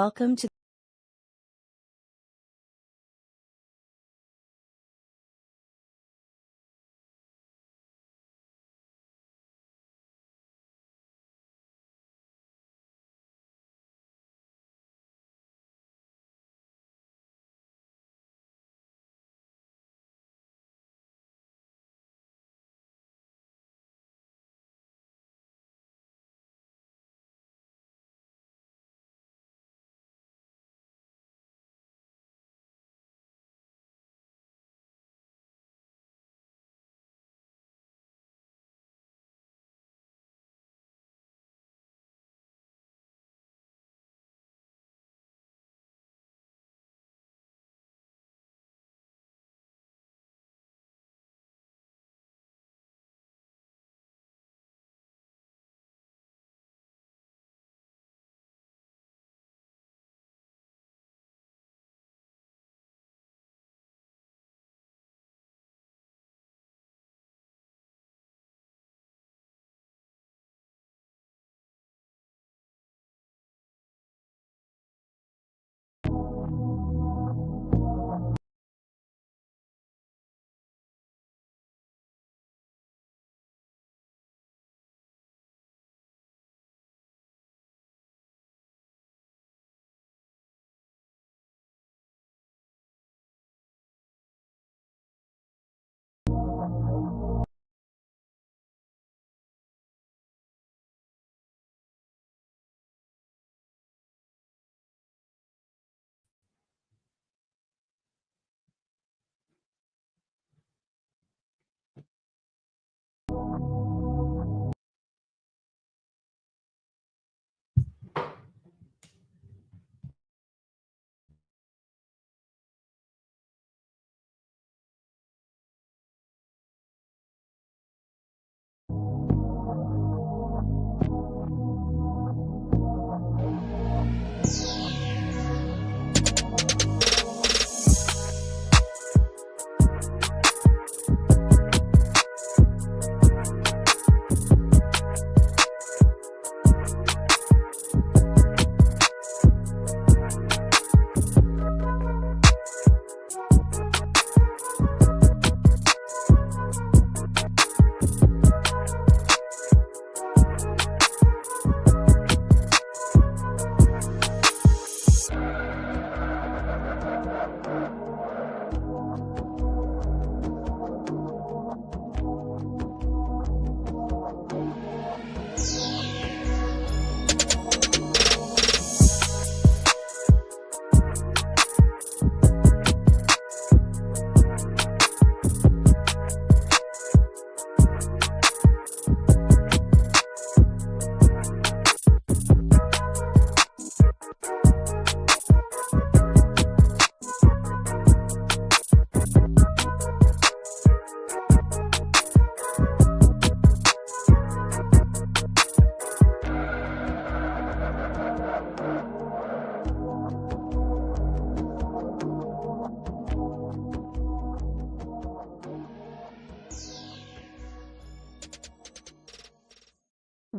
Welcome to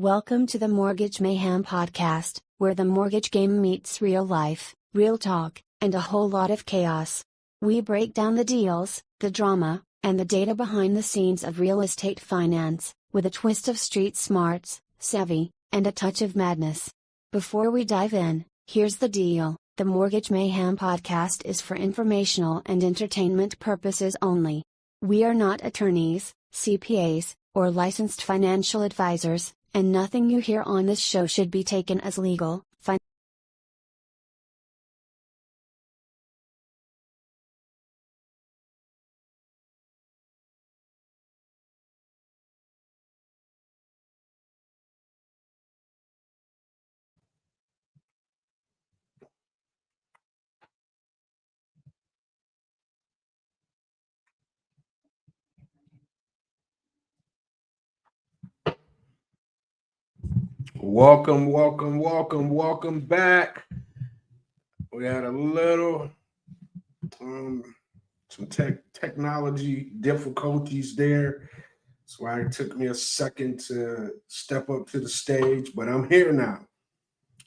Welcome to the Mortgage Mayhem Podcast, where the mortgage game meets real life, real talk, and a whole lot of chaos. We break down the deals, the drama, and the data behind the scenes of real estate finance, with a twist of street smarts, savvy, and a touch of madness. Before we dive in, here's the deal: the Mortgage Mayhem Podcast is for informational and entertainment purposes only. We are not attorneys, CPAs, or licensed financial advisors, and nothing you hear on this show should be taken as legal, Welcome back. We had a little some technology difficulties there. That's why it took me a second to step up to the stage, but I'm here now.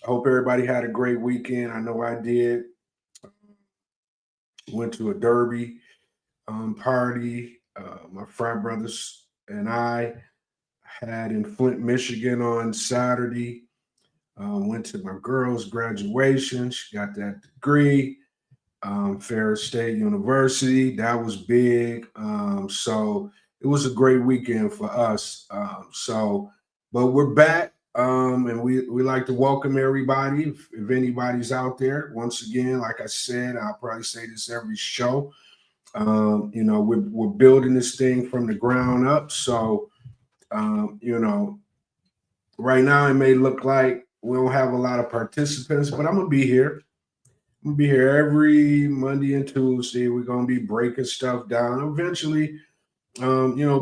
I hope everybody had a great weekend. I know I did. Went to a derby party. My frat brothers and I had in Flint, Michigan on Saturday. Went to my girl's graduation. She got that degree. Ferris State University. That was big. So it was a great weekend for us. But we're back. And we like to welcome everybody. If anybody's out there, once again, like I said, I'll probably say this every show. We're building this thing from the ground up. So, right now it may look like we don't have a lot of participants, but I'm gonna be here. I'm gonna be here every Monday and Tuesday. We're gonna be breaking stuff down. Eventually,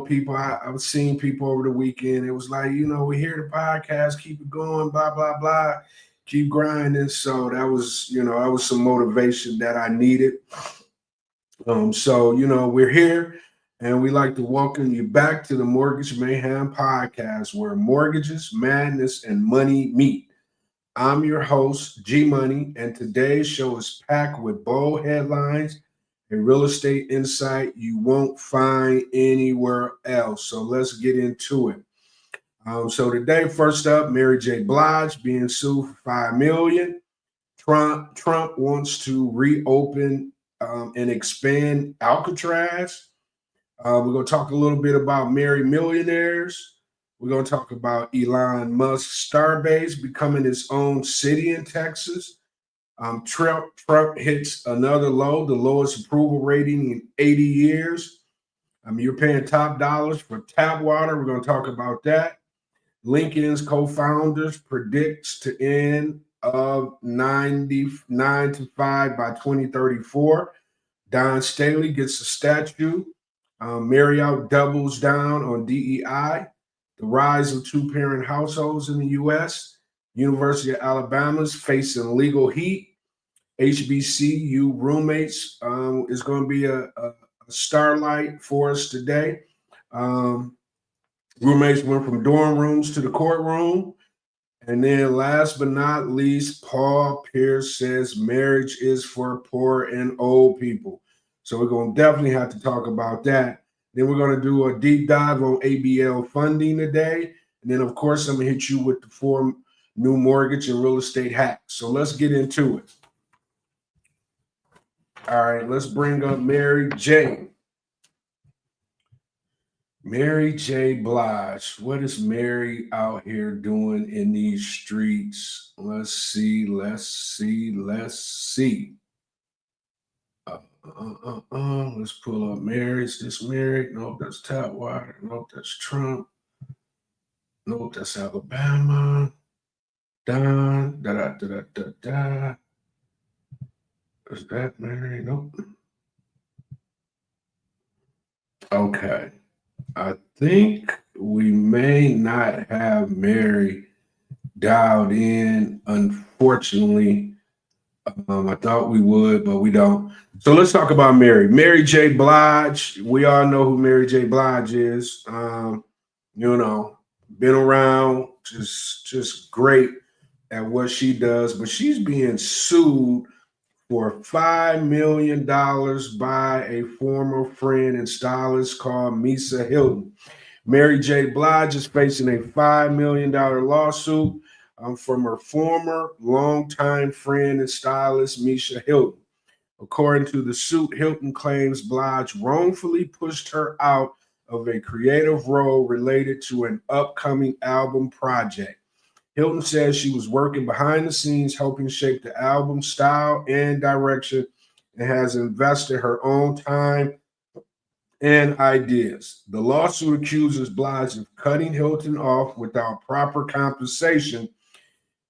people, I've seen people over the weekend. It was like, we hear the podcast, keep it going, blah, blah, blah, keep grinding. So that was some motivation that I needed. We're here and we like to welcome you back to the Mortgage Mayhem Podcast, where mortgages, madness, and money meet. I'm your host, G Money, and today's show is packed with bold headlines and real estate insight you won't find anywhere else. So let's get into it. So today, first up, Mary J. Blige being sued for $5 million. Trump wants to reopen and expand Alcatraz. We're going to talk a little bit about married millionaires. We're going to talk about Elon Musk's Starbase becoming its own city in Texas. Trump hits another low, the lowest approval rating in 80 years. You're paying top dollars for tap water. We're going to talk about that. Lincoln's co-founders predicts to end of 99 to 5 by 2034. Don Staley gets a statue. Marriott doubles down on DEI. The rise of two-parent households in the U.S. University of Alabama's facing legal heat. HBCU roommates is going to be a starlight for us today. Roommates went from dorm rooms to the courtroom. And then last but not least, Paul Pierce says marriage is for poor and old people. So we're going to definitely have to talk about that. Then we're going to do a deep dive on ABL funding today. And then, of course, I'm going to hit you with the 4 new mortgage and real estate hacks. So let's get into it. All right, let's bring up Mary J. Mary J. Blige. What is Mary out here doing in these streets? Let's see. Let's pull up Mary. Is this Mary? Nope, that's Tapwater. Nope, that's Trump. Nope, that's Alabama. Don. Da. Is that Mary? Nope. Okay. I think we may not have Mary dialed in, unfortunately. I thought we would, but we don't. So let's talk about Mary. Mary J. Blige. We all know who Mary J. Blige is. Been around, just great at what she does, but she's being sued for $5 million by a former friend and stylist called Misa Hilton. Mary J. Blige is facing a $5 million lawsuit from her former longtime friend and stylist, Misa Hilton. According to the suit, Hilton claims Blige wrongfully pushed her out of a creative role related to an upcoming album project. Hilton says she was working behind the scenes, helping shape the album's style and direction, and has invested her own time and ideas. The lawsuit accuses Blige of cutting Hilton off without proper compensation,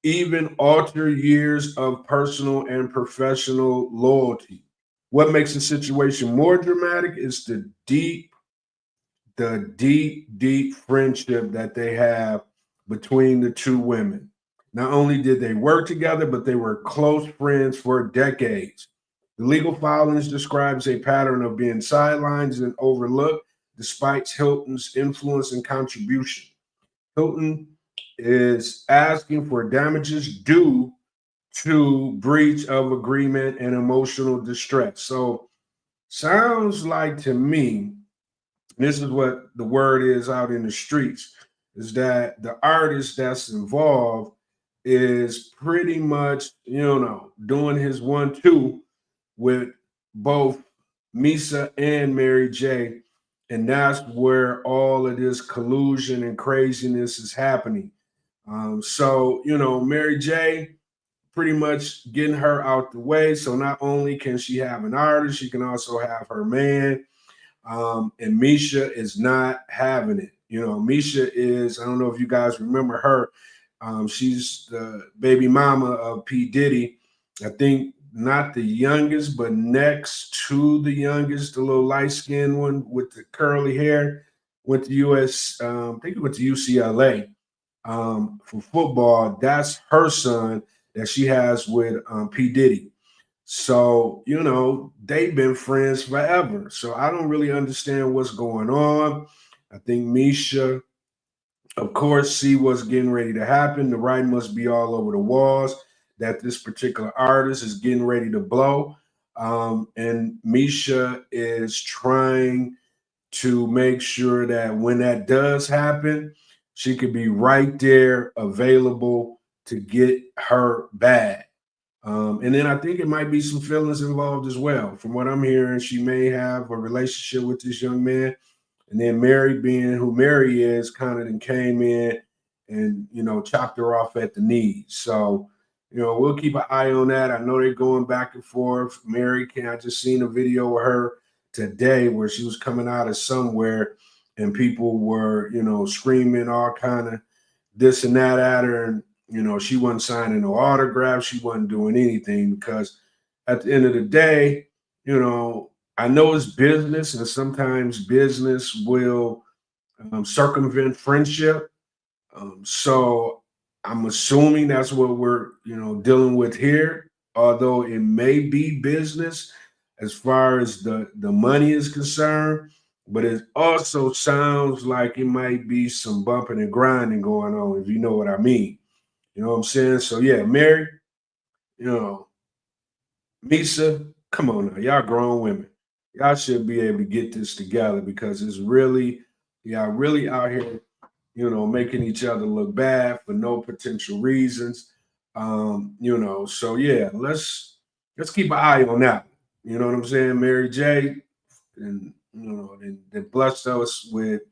even after years of personal and professional loyalty. What makes the situation more dramatic is the deep friendship that they have between the two women. Not only did they work together, but they were close friends for decades. The legal filings describes a pattern of being sidelined and overlooked despite Hilton's influence and contribution. Hilton is asking for damages due to breach of agreement and emotional distress. So sounds like to me, this is what the word is out in the streets, is that the artist that's involved is pretty much, doing his 1-2 with both Misa and Mary J. And that's where all of this collusion and craziness is happening. Mary J. pretty much getting her out the way. So not only can she have an artist, she can also have her man. And Misha is not having it. Misha is, I don't know if you guys remember her. She's the baby mama of P. Diddy. I think not the youngest, but next to the youngest, the little light-skinned one with the curly hair. Went to I think he went to UCLA for football. That's her son that she has with P. Diddy. So, they've been friends forever. So I don't really understand what's going on. I think Misha, of course, see what's getting ready to happen. The writing must be all over the walls that this particular artist is getting ready to blow. And Misha is trying to make sure that when that does happen, she could be right there available to get her bag. And then I think it might be some feelings involved as well. From what I'm hearing, she may have a relationship with this young man. And then Mary, being who Mary is, kind of then came in and, chopped her off at the knees. So, we'll keep an eye on that. I know they're going back and forth. Mary, I just seen a video of her today where she was coming out of somewhere and people were, screaming all kind of this and that at her. And, she wasn't signing no autographs. She wasn't doing anything because at the end of the day, I know it's business and sometimes business will circumvent friendship. So I'm assuming that's what we're, dealing with here, although it may be business as far as the money is concerned, but it also sounds like it might be some bumping and grinding going on, if you know what I mean. You know what I'm saying? So yeah, Mary, Misa, come on now, y'all grown women. Y'all should be able to get this together because it's really, y'all really out here, making each other look bad for no potential reasons. So yeah, let's keep an eye on that. You know what I'm saying? Mary J. And they blessed us with,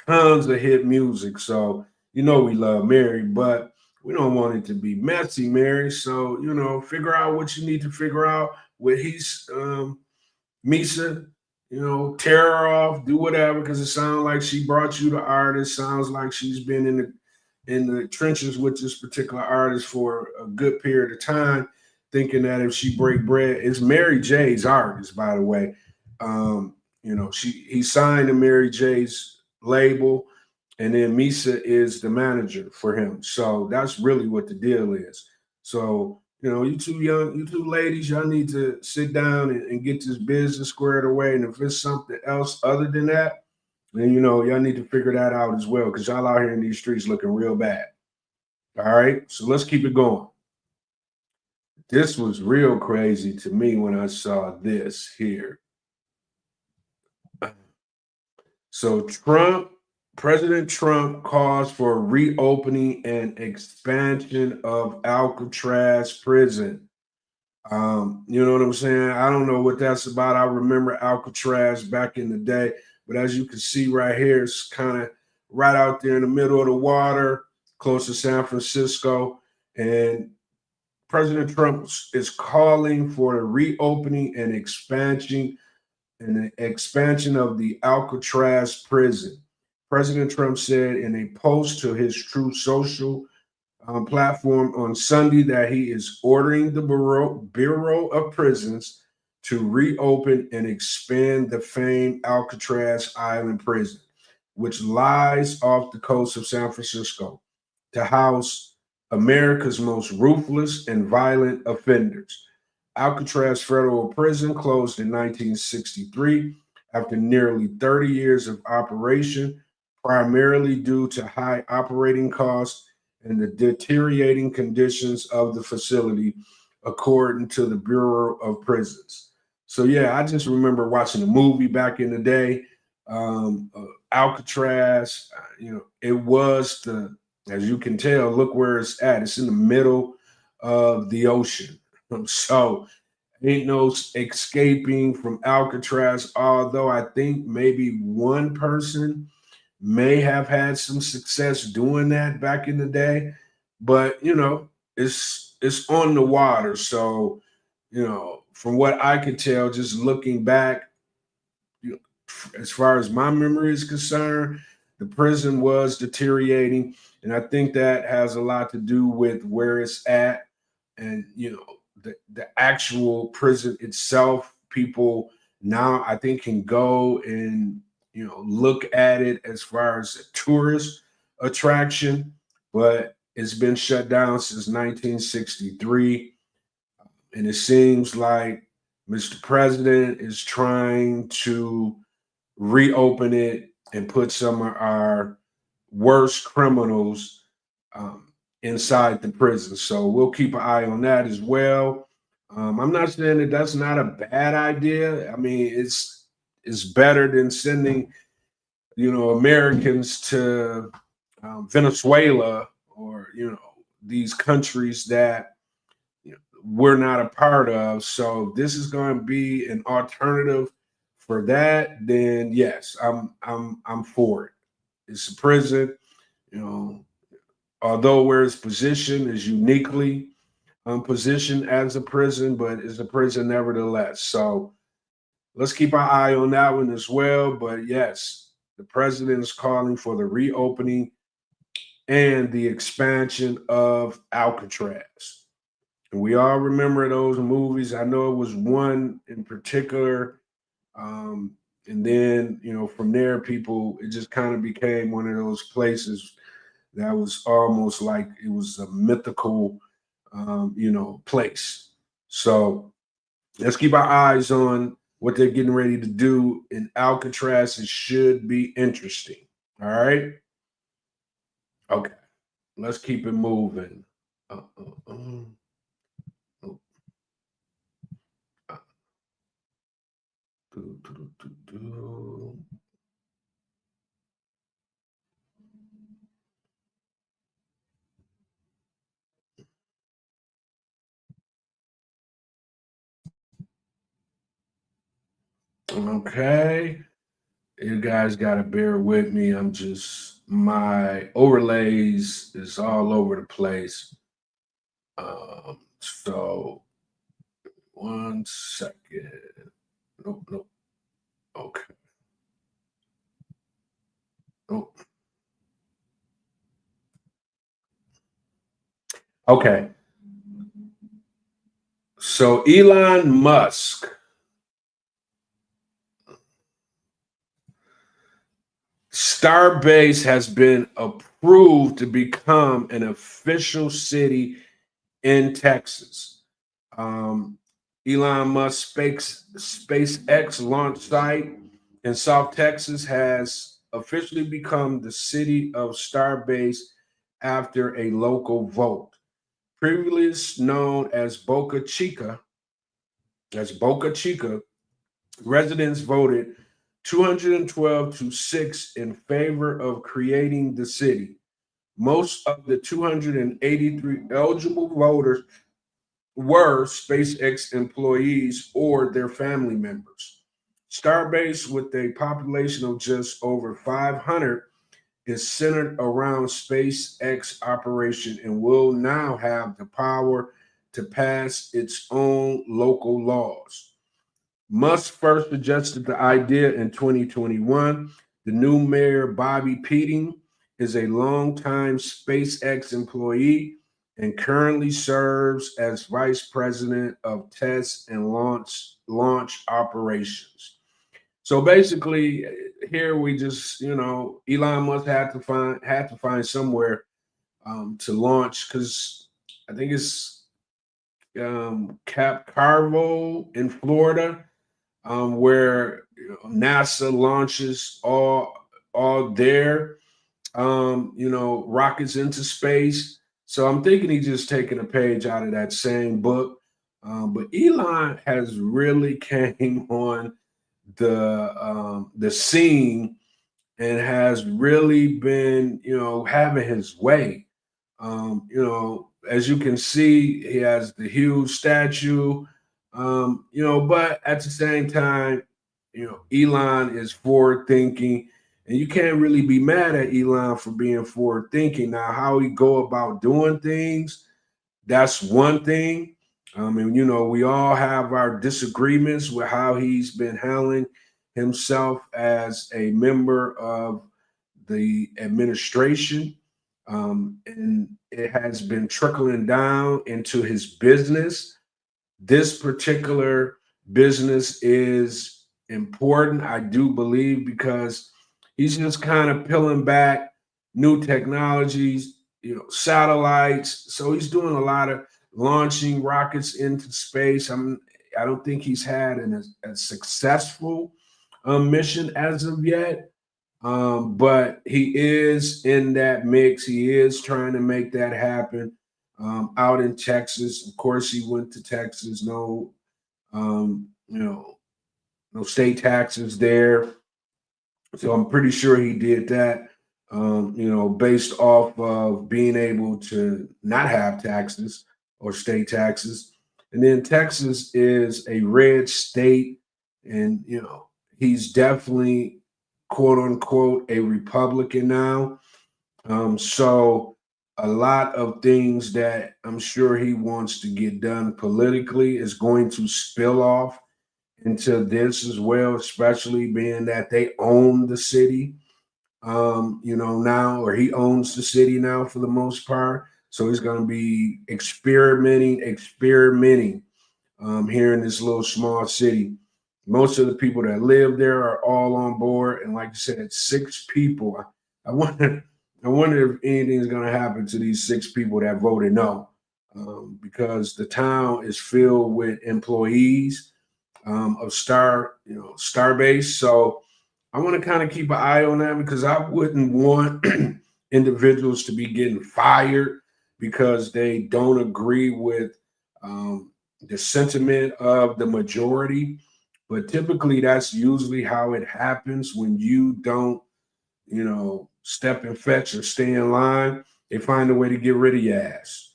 tons of hit music. So we love Mary, but we don't want it to be messy, Mary. So, figure out what you need to figure out with Misa, tear her off, do whatever, because it sounds like she brought you the artist. Sounds like she's been in the trenches with this particular artist for a good period of time, thinking that if she break bread, it's Mary J's artist, by the way. He signed to Mary J's label, and then Misa is the manager for him. So that's really what the deal is. So, you two ladies, y'all need to sit down and get this business squared away. And if it's something else other than that, then, y'all need to figure that out as well, because y'all out here in these streets looking real bad. All right, so let's keep it going. This was real crazy to me when I saw this here. So President Trump calls for reopening and expansion of Alcatraz prison. You know what I'm saying? I don't know what that's about. I remember Alcatraz back in the day, but as you can see right here, it's kind of right out there in the middle of the water, close to San Francisco. And President Trump is calling for the reopening and expansion of the Alcatraz prison. President Trump said in a post to his Truth Social platform on Sunday that he is ordering the Bureau of Prisons to reopen and expand the famed Alcatraz Island prison, which lies off the coast of San Francisco, to house America's most ruthless and violent offenders. Alcatraz Federal Prison closed in 1963 after nearly 30 years of operation. primarily due to high operating costs and the deteriorating conditions of the facility, according to the Bureau of Prisons. So, yeah, I just remember watching a movie back in the day, Alcatraz. It was as you can tell, look where it's at. It's in the middle of the ocean. So, ain't no escaping from Alcatraz, although I think maybe one person may have had some success doing that back in the day, but it's on the water. So, from what I could tell, just looking back, you know, as far as my memory is concerned, the prison was deteriorating, and I think that has a lot to do with where it's at, and the actual prison itself. People now, I think, can go and look at it as far as a tourist attraction, but it's been shut down since 1963, and it seems like Mr. President is trying to reopen it and put some of our worst criminals inside the prison. So we'll keep an eye on that as well. I'm not saying that that's not a bad idea. I mean, it's better than sending Americans to Venezuela, or these countries that we're not a part of. So this is going to be an alternative for that. Then yes, I'm for it. It's a prison, although where it's positioned is uniquely positioned as a prison, but it's a prison nevertheless. So let's keep our eye on that one as well. But yes, the president is calling for the reopening and the expansion of Alcatraz. And we all remember those movies. I know it was one in particular. And then, from there, it just kind of became one of those places that was almost like it was a mythical, place. So let's keep our eyes on what they're getting ready to do in Alcatraz. It should be interesting. All right. Okay. Let's keep it moving. Uh, uh, uh. Okay. You guys got to bear with me. My overlays is all over the place. So 1 second. Nope, nope. Okay. Nope. Okay. So Elon Musk Starbase has been approved to become an official city in Texas. Um, Elon Musk SpaceX launch site in South Texas has officially become the city of Starbase after a local vote. Previously known as Boca Chica, residents voted 212 to 6 in favor of creating the city. Most of the 283 eligible voters were SpaceX employees or their family members. Starbase, with a population of just over 500, is centered around SpaceX operation and will now have the power to pass its own local laws. Musk first suggested the idea in 2021. The new mayor, Bobby Keating, is a longtime SpaceX employee and currently serves as vice president of test and launch operations. So basically, here we just, Elon Musk had to find somewhere to launch, because I think it's Cap Carvo in Florida, where NASA launches all all their rockets into space. So I'm thinking he's just taking a page out of that same book. But Elon has really came on the scene and has really been, having his way. As you can see, he has the huge statue, but at the same time, Elon is forward thinking, and you can't really be mad at Elon for being forward thinking. Now, how he go about doing things, that's one thing. And we all have our disagreements with how he's been handling himself as a member of the administration. And it has been trickling down into his business. This particular business is important, I do believe, because he's just kind of peeling back new technologies, satellites. So he's doing a lot of launching rockets into space. I don't think he's had a successful mission as of yet. But he is in that mix. He is trying to make that happen out in Texas. Of course, he went to Texas. No, no state taxes there. So I'm pretty sure he did that, based off of being able to not have taxes or state taxes. And then Texas is a red state, and he's definitely, quote unquote, a Republican now. So a lot of things that I'm sure he wants to get done politically is going to spill off into this as well, especially being that they own the city, now, or he owns the city now for the most part. So he's going to be experimenting here in this little small city. Most of the people that live there are all on board, and like you said, 6 people. I wonder if anything's going to happen to these 6 people that voted no, because the town is filled with employees of Starbase. So I want to kind of keep an eye on that, because I wouldn't want individuals to be getting fired because they don't agree with the sentiment of the majority. But typically, that's usually how it happens when you don't, step and fetch or stay in line. They find a way to get rid of your ass.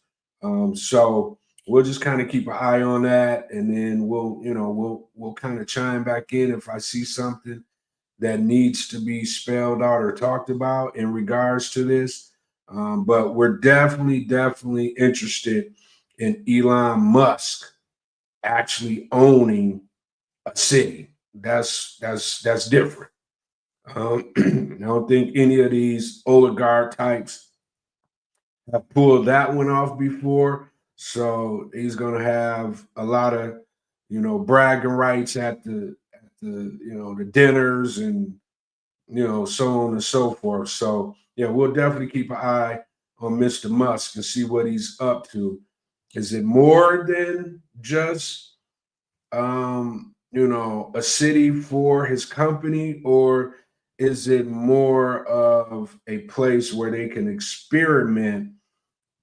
So we'll just kind of keep an eye on that, and then we'll kind of chime back in if I see something that needs to be spelled out or talked about in regards to this. But we're definitely interested in Elon Musk actually owning a city. That's different. I don't think any of these oligarch types have pulled that one off before. So he's going to have a lot of, bragging rights at the the dinners and so on and so forth. So yeah, we'll definitely keep an eye on Mr. Musk and see what he's up to. Is it more than just a city for his company, or is it more of a place where they can experiment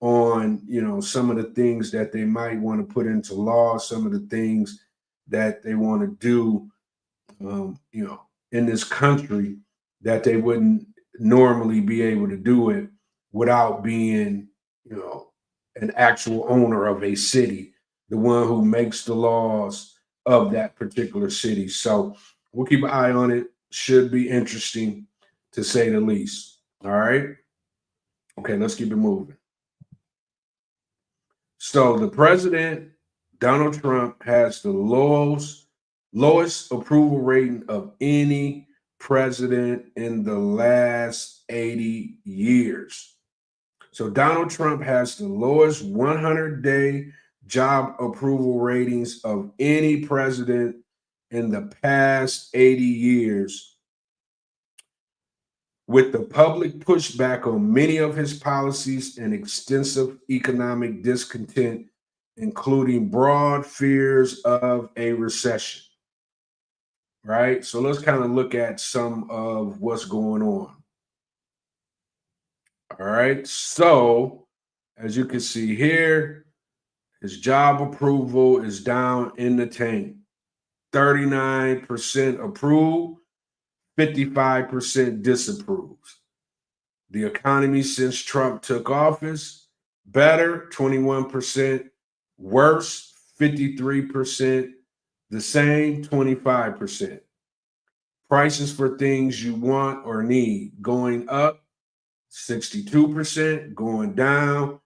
on, some of the things that they might want to put into law, some of the things that they want to do, in this country that they wouldn't normally be able to do it without being, an actual owner of a city, the one who makes the laws of that particular city. So we'll keep an eye on it. Should be interesting, to say the least. All right. Okay, let's keep it moving. So the president, Donald Trump, has the lowest approval rating of any president in the last 80 years. So Donald Trump has the lowest 100-day job approval ratings of any president in the past 80 years, with the public pushback on many of his policies and extensive economic discontent, including broad fears of a recession. right? So let's kind of look at some of what's going on. All right. So as you can see here, his job approval is down in the tank. 39% approve, 55% disapproves. The economy since Trump took office, better, 21%, worse, 53%, the same, 25%. Prices for things you want or need going up, 62%, going down,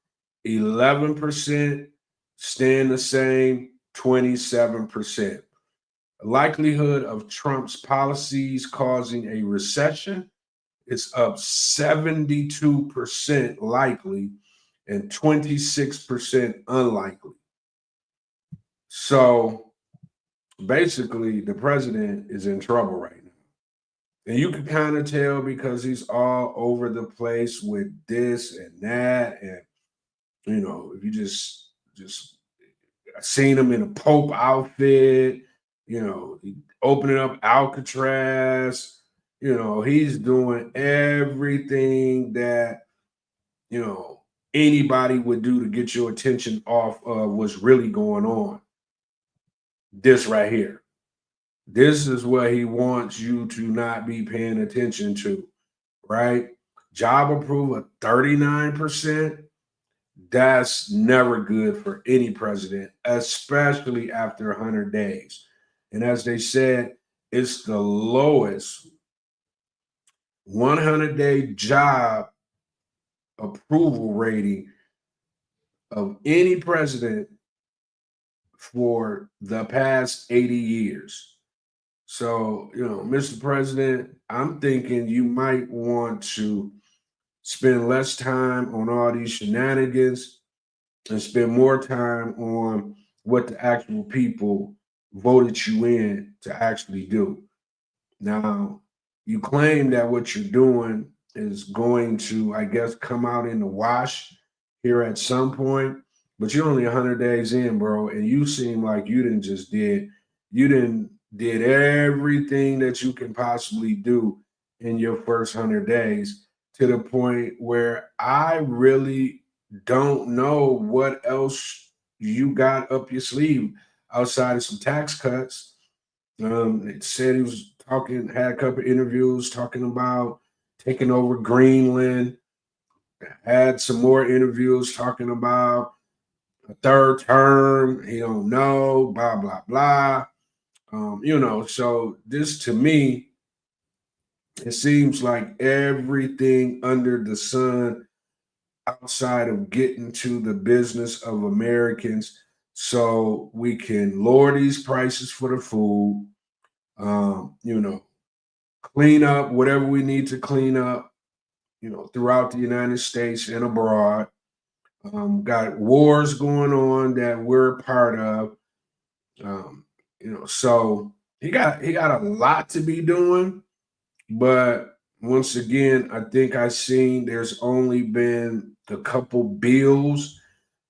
11%, staying the same, 27%. Likelihood of Trump's policies causing a recession is up 72% likely and 26% unlikely. So basically, the president is in trouble right now. And you can kind of tell because he's all over the place with this and that. And, if you just seen him in a Pope outfit, he opening up Alcatraz, he's doing everything that, anybody would do to get your attention off of what's really going on. This right here. This is what he wants you to not be paying attention to, right? Job approval, 39%. That's never good for any president, especially after 100 days. And as they said, it's the lowest 100-day job approval rating of any president for the past 80 years. So, Mr. President, I'm thinking you might want to spend less time on all these shenanigans and spend more time on what the actual people voted you in to actually do. Now, you claim that what you're doing is going to, I guess, come out in the wash here at some point, but you're only 100 days in, bro, and you seem like you did everything that you can possibly do in your first 100 days to the point where I really don't know what else you got up your sleeve outside of some tax cuts. It said he was had a couple of interviews talking about taking over Greenland, had some more interviews talking about a third term. He don't know, blah, blah, blah. So this to me, it seems like everything under the sun outside of getting to the business of Americans so we can lower these prices for the food, clean up whatever we need to clean up, throughout the United States and abroad. Got wars going on that we're part of. So he got a lot to be doing, but once again, I think I've seen there's only been a couple bills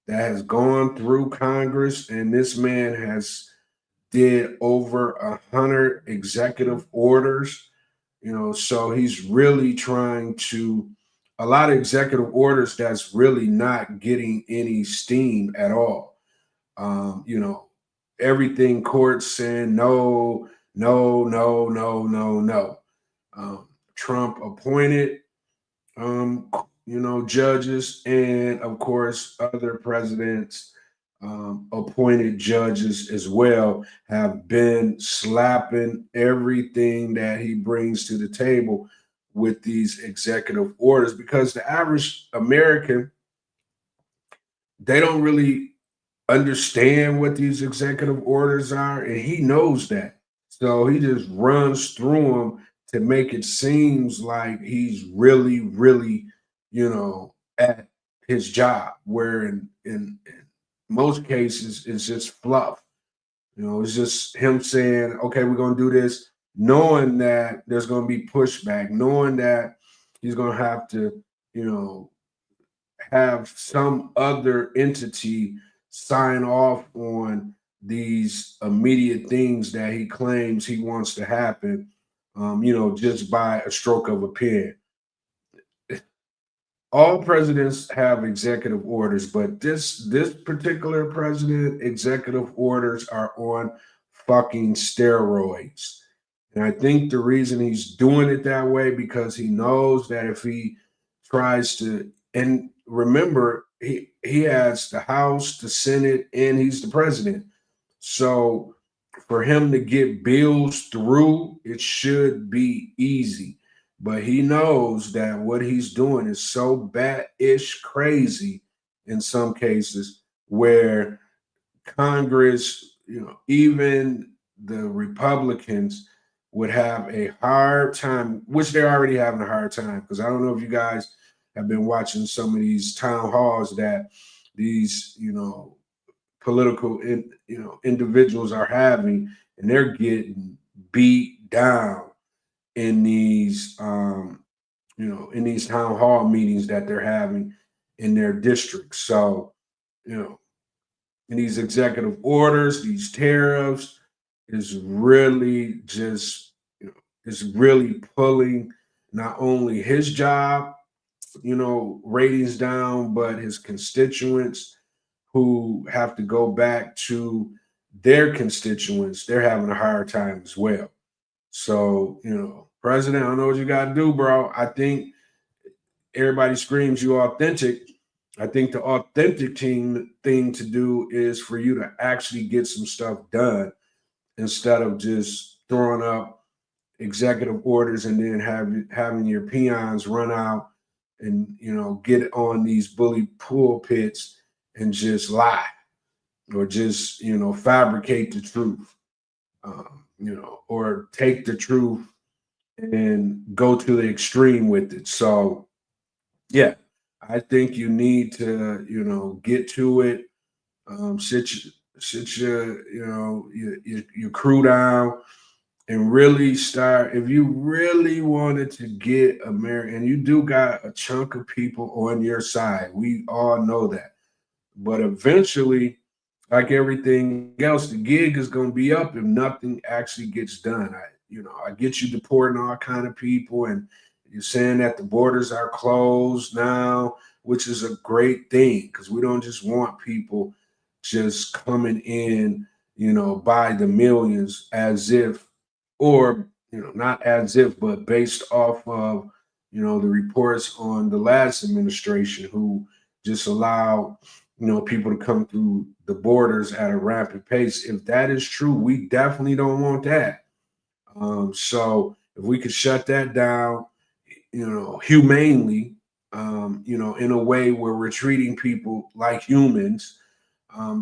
that has gone through Congress, and this man has did over 100 executive orders. So he's really trying to a lot of executive orders that's really not getting any steam at all. Everything courts saying no, no, no, no, no, no. Trump appointed, judges, and of course, other presidents appointed judges as well have been slapping everything that he brings to the table with these executive orders, because the average American, they don't really understand what these executive orders are, and he knows that. So he just runs through them to make it seems like he's really, really, at his job, where in most cases it's just fluff. It's just him saying, okay, we're going to do this, knowing that there's going to be pushback, knowing that he's going to have to, have some other entity sign off on these immediate things that he claims he wants to happen, just by a stroke of a pen. All presidents have executive orders, but this particular president, executive orders are on fucking steroids. And I think the reason he's doing it that way because he knows that if he tries to, and remember, he has the House, the Senate, and he's the president. So for him to get bills through, it should be easy. But he knows that what he's doing is so bat-ish crazy in some cases where Congress, even the Republicans would have a hard time, which they're already having a hard time. Because I don't know if you guys have been watching some of these town halls that these, political, individuals are having, and they're getting beat down in these, in these town hall meetings that they're having in their districts. So, in these executive orders, these tariffs is really just, is really pulling not only his job, ratings down, but his constituents who have to go back to their constituents. They're having a hard time as well. So, President, I don't know what you got to do, bro. I think everybody screams you authentic. I think the authentic thing to do is for you to actually get some stuff done instead of just throwing up executive orders and then having your peons run out and, get on these bully pulpits and just lie or just, fabricate the truth, or take the truth and go to the extreme with it. So, yeah, I think you need to, get to it, sit your crew down and really start. If you really wanted to get America, and you do got a chunk of people on your side, we all know that. But eventually, like everything else, the gig is going to be up if nothing actually gets done. I get you deporting all kind of people, and you're saying that the borders are closed now, which is a great thing because we don't just want people just coming in, by the millions as if, or, not as if, but based off of, the reports on the last administration who just allowed, people to come through the borders at a rapid pace. If that is true, we definitely don't want that. So if we could shut that down, humanely, in a way where we're treating people like humans,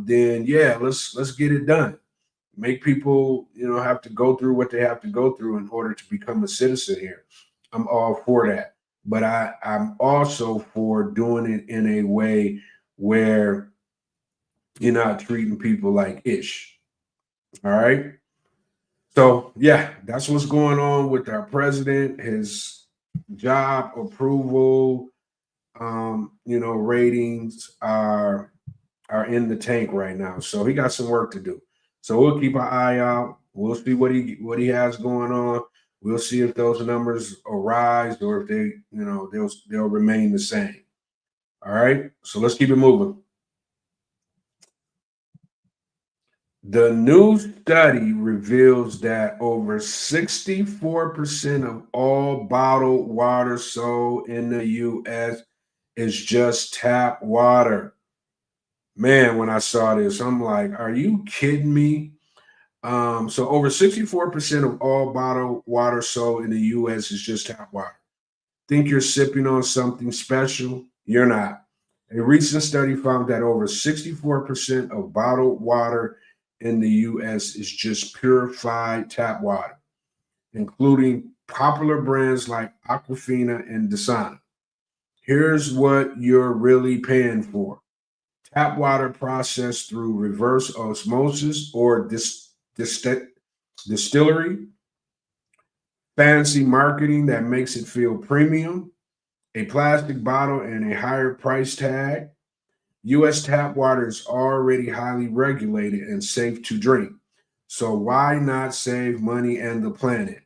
then yeah, let's get it done. Make people, have to go through what they have to go through in order to become a citizen here. I'm all for that. But I'm also for doing it in a way where you're not treating people like ish. All right. So yeah, that's what's going on with our president. His job approval, ratings are in the tank right now. So he got some work to do. So we'll keep our eye out. We'll see what he has going on. We'll see if those numbers arise or if they, they'll remain the same. All right. So let's keep it moving. The new study reveals that over 64% of all bottled water sold in the U.S. is just tap water. Man, when I saw this, I'm like, are you kidding me? So over 64% of all bottled water sold in the U.S. is just tap water. Think you're sipping on something special? You're not. A recent study found that over 64% of bottled water in the U.S. is just purified tap water, including popular brands like Aquafina and Dasani. Here's what you're really paying for. Tap water processed through reverse osmosis or distillery, fancy marketing that makes it feel premium, a plastic bottle and a higher price tag. U.S. tap water is already highly regulated and safe to drink. So why not save money and the planet?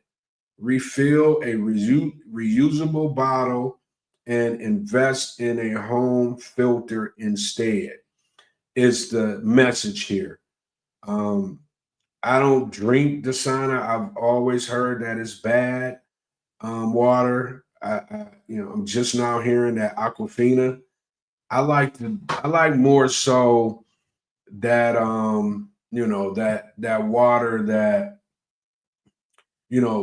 Refill a reusable bottle and invest in a home filter instead. Is the message here. Um, I don't drink the sauna. I've always heard that it's bad water. I'm just now hearing that Aquafina. I like more so that that water that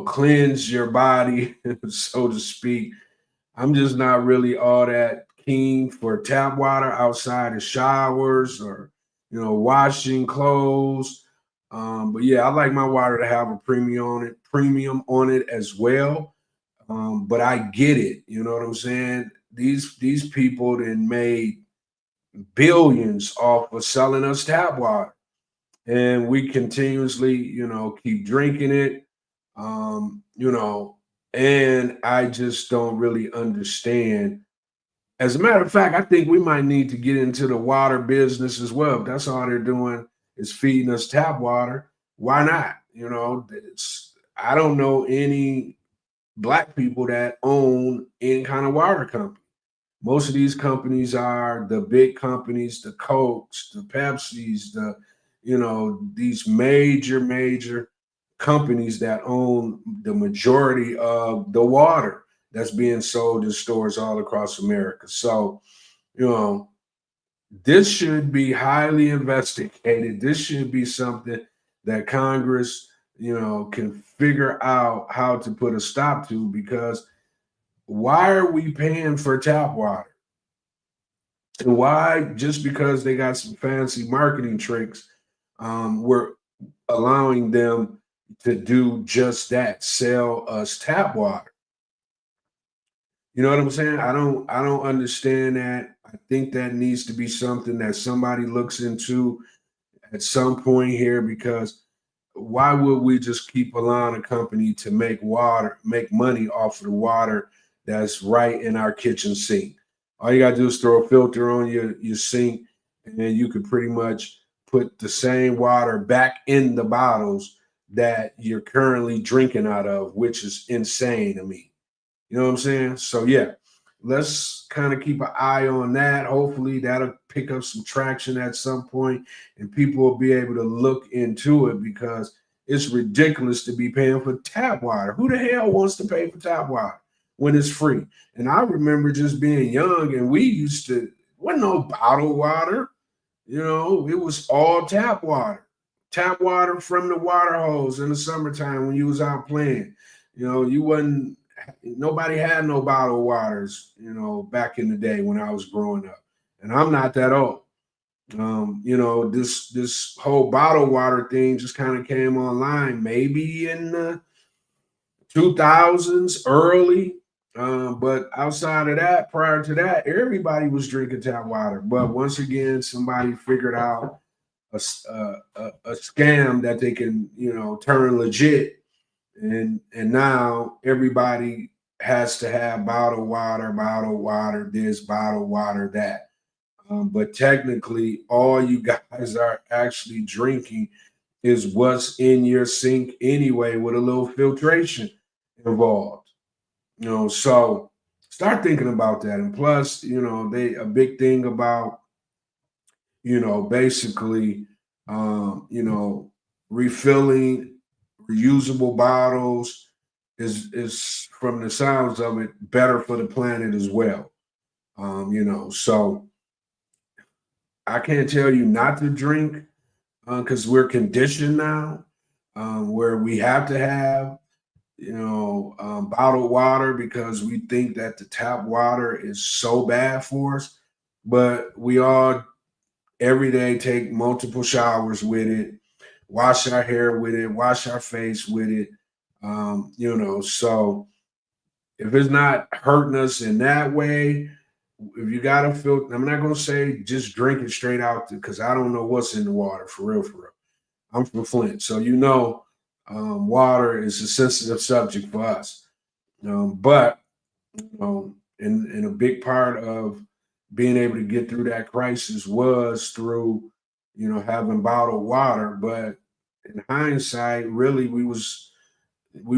cleanse your body, so to speak. I'm just not really all that keen for tap water outside of showers or washing clothes. But yeah, I like my water to have a premium on it as well. But I get it. You know what I'm saying? These people then made billions off of selling us tap water, and we continuously, keep drinking it. And I just don't really understand. As a matter of fact, I think we might need to get into the water business as well. If that's all they're doing is feeding us tap water, why not? I don't know any Black people that own any kind of water company. Most of these companies are the big companies, the Cokes, the Pepsis, these major companies that own the majority of the water that's being sold in stores all across America. So, this should be highly investigated. This should be something that Congress, can figure out how to put a stop to, because why are we paying for tap water? And why, just because they got some fancy marketing tricks, we're allowing them to do just that, sell us tap water. You know what I'm saying? I don't understand that. I think that needs to be something that somebody looks into at some point here, because why would we just keep allowing a company to make money off of the water that's right in our kitchen sink? All you gotta do is throw a filter on your sink, and then you could pretty much put the same water back in the bottles that you're currently drinking out of, which is insane to me. You know what I'm saying? So yeah, let's kind of keep an eye on that. Hopefully that'll pick up some traction at some point and people will be able to look into it, because it's ridiculous to be paying for tap water. Who the hell wants to pay for tap water when it's free? And I remember just being young and wasn't no bottled water. It was all tap water. Tap water from the water hose in the summertime when you was out playing. Nobody had no bottled waters, back in the day when I was growing up. And I'm not that old. This whole bottled water thing just kind of came online maybe in the 2000s early. But outside of that, prior to that, everybody was drinking tap water. But once again, somebody figured out a scam that they can, turn legit. And now everybody has to have bottled water this, bottled water that. But technically, all you guys are actually drinking is what's in your sink anyway, with a little filtration involved. So start thinking about that. And plus, a big thing about, basically, refilling reusable bottles is, from the sounds of it, better for the planet as well. So I can't tell you not to drink, because we're conditioned now, where we have to have bottled water, because we think that the tap water is so bad for us. But we all every day take multiple showers with it, wash our hair with it, wash our face with it. So if it's not hurting us in that way, if you got to filter, I'm not going to say just drink it straight out, because I don't know what's in the water, for real, for real. I'm from Flint, so water is a sensitive subject for us. But and a big part of being able to get through that crisis was through, having bottled water. But in hindsight, really, we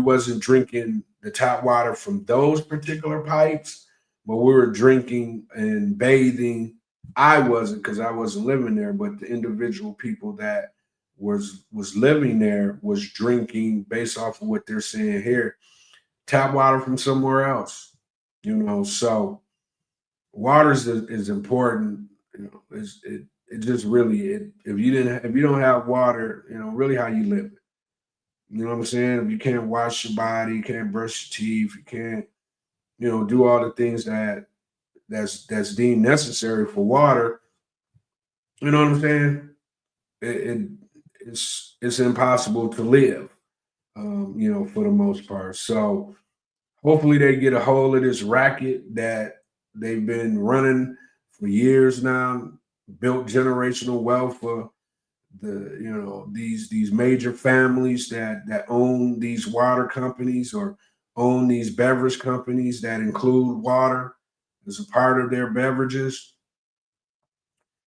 wasn't drinking the tap water from those particular pipes, but we were drinking and bathing. I wasn't, because I wasn't living there, but the individual people that was living there was drinking, based off of what they're saying here, tap water from somewhere else. So water is important. It just really, if you don't have water, really, how you live. You know what I'm saying? If you can't wash your body, you can't brush your teeth, you can't, do all the things that's deemed necessary for water. You know what I'm saying? It's impossible to live. For the most part. So hopefully they get a hold of this racket that they've been running for years now, built generational wealth for these major families that own these water companies or own these beverage companies that include water as a part of their beverages.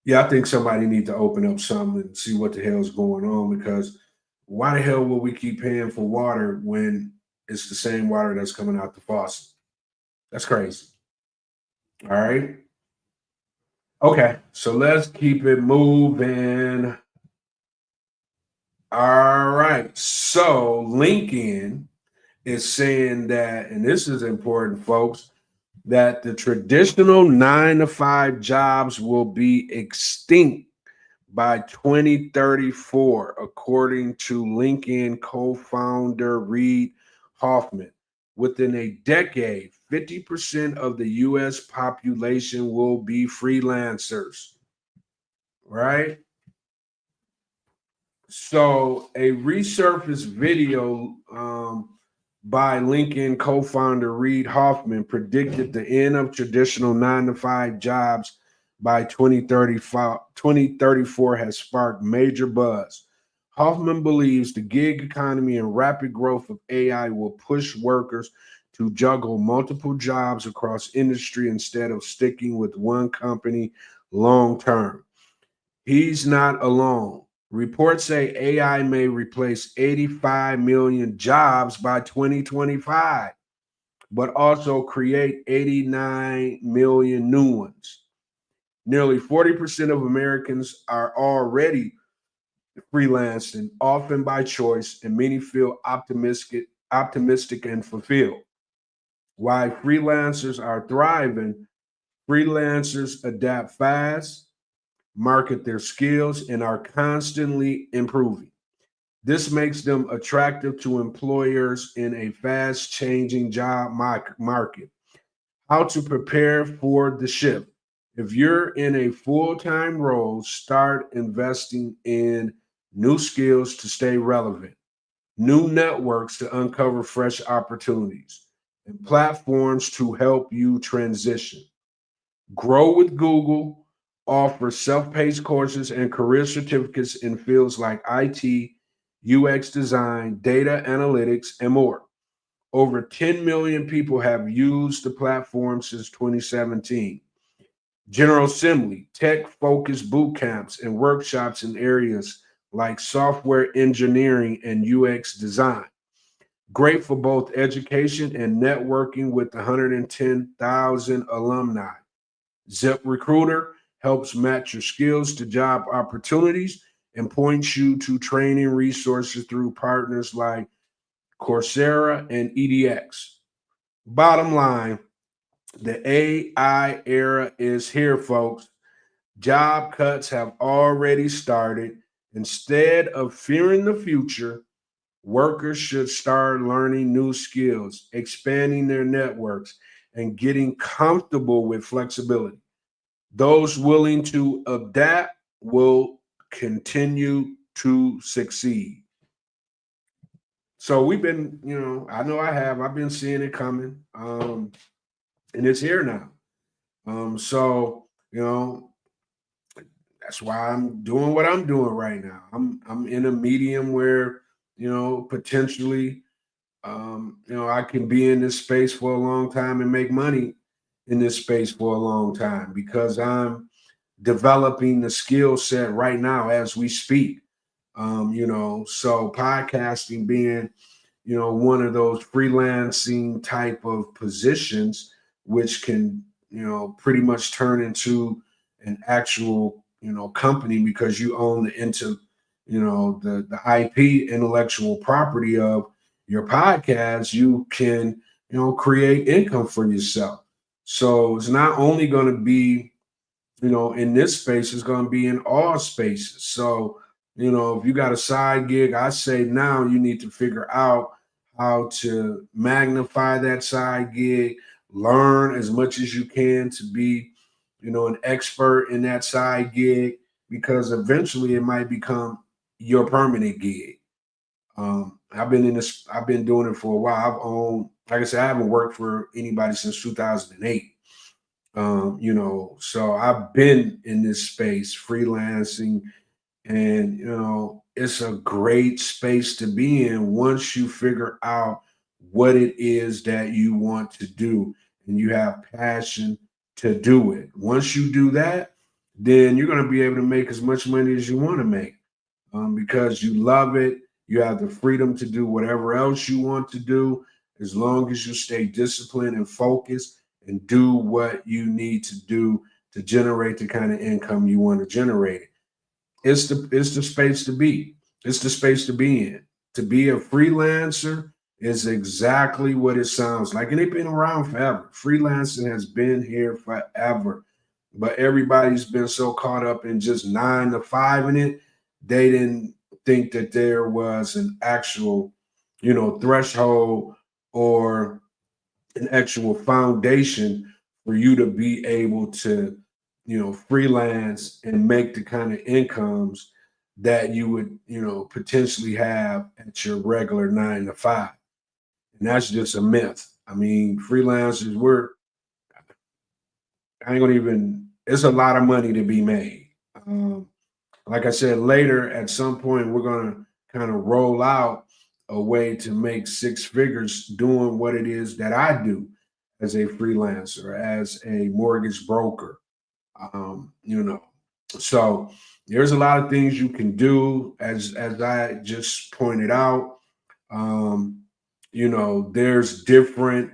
Yeah, I think somebody needs to open up something and see what the hell's going on, because why the hell will we keep paying for water when it's the same water that's coming out the faucet? That's crazy. All right. Okay, so let's keep it moving. All right. So LinkedIn is saying that, and this is important, folks, that the traditional 9-to-5 jobs will be extinct by 2034, according to LinkedIn co-founder Reid Hoffman. Within a decade, 50% of the U.S. population will be freelancers, right? So a resurfaced video by LinkedIn co-founder Reid Hoffman predicted the end of traditional 9-to-5 jobs by 2034 has sparked major buzz. Hoffman believes the gig economy and rapid growth of AI will push workers to juggle multiple jobs across industry instead of sticking with one company long term. He's not alone. Reports say AI may replace 85 million jobs by 2025, but also create 89 million new ones. Nearly 40% of Americans are already freelancing, often by choice, and many feel optimistic and fulfilled. Why freelancers are thriving, freelancers adapt fast, market their skills, and are constantly improving. This makes them attractive to employers in a fast-changing job market. How to prepare for the shift. If you're in a full-time role, start investing in new skills to stay relevant, new networks to uncover fresh opportunities, and platforms to help you transition. Grow with Google, offer self-paced courses and career certificates in fields like IT, UX design, data analytics, and more. Over 10 million people have used the platform since 2017. General Assembly, tech-focused boot camps and workshops in areas like software engineering and UX design. Great for both education and networking with 110,000 alumni. ZipRecruiter helps match your skills to job opportunities and points you to training resources through partners like Coursera and EDX. Bottom line, the AI era is here, folks. Job cuts have already started. Instead of fearing the future, workers should start learning new skills, expanding their networks, and getting comfortable with flexibility. Those willing to adapt will continue to succeed. So we've been, I've been seeing it coming, and it's here now. So, that's why I'm doing what I'm doing right now. I'm in a medium where, potentially, I can be in this space for a long time and make money, in this space for a long time because I'm developing the skill set right now as we speak. So podcasting being, one of those freelancing type of positions, which can, pretty much turn into an actual, company because you own the IP, intellectual property of your podcast. You can, create income for yourself. So it's not only going to be, in this space, it's going to be in all spaces. So, if you got a side gig, I say now you need to figure out how to magnify that side gig, learn as much as you can to be, an expert in that side gig, because eventually it might become your permanent gig. I've been doing it for a while. I've owned, like I said, I haven't worked for anybody since 2008. So I've been in this space freelancing, and it's a great space to be in once you figure out what it is that you want to do and you have passion to do it. Once you do that, then you're going to be able to make as much money as you want to make, because you love it. You have the freedom to do whatever else you want to do, as long as you stay disciplined and focused and do what you need to do to generate the kind of income you want to generate. It's the space to be. It's the space to be in. To be a freelancer is exactly what it sounds like. And they've been around forever. Freelancing has been here forever. But everybody's been so caught up in just 9 to 5 in it, they didn't think that there was an actual, threshold or an actual foundation for you to be able to, freelance and make the kind of incomes that you would, potentially have at your regular 9 to 5. And that's just a myth. I mean, freelancers, it's a lot of money to be made. Like I said, later at some point, we're going to kind of roll out a way to make 6 figures doing what it is that I do as a freelancer, as a mortgage broker. So there's a lot of things you can do, as I just pointed out. There's different,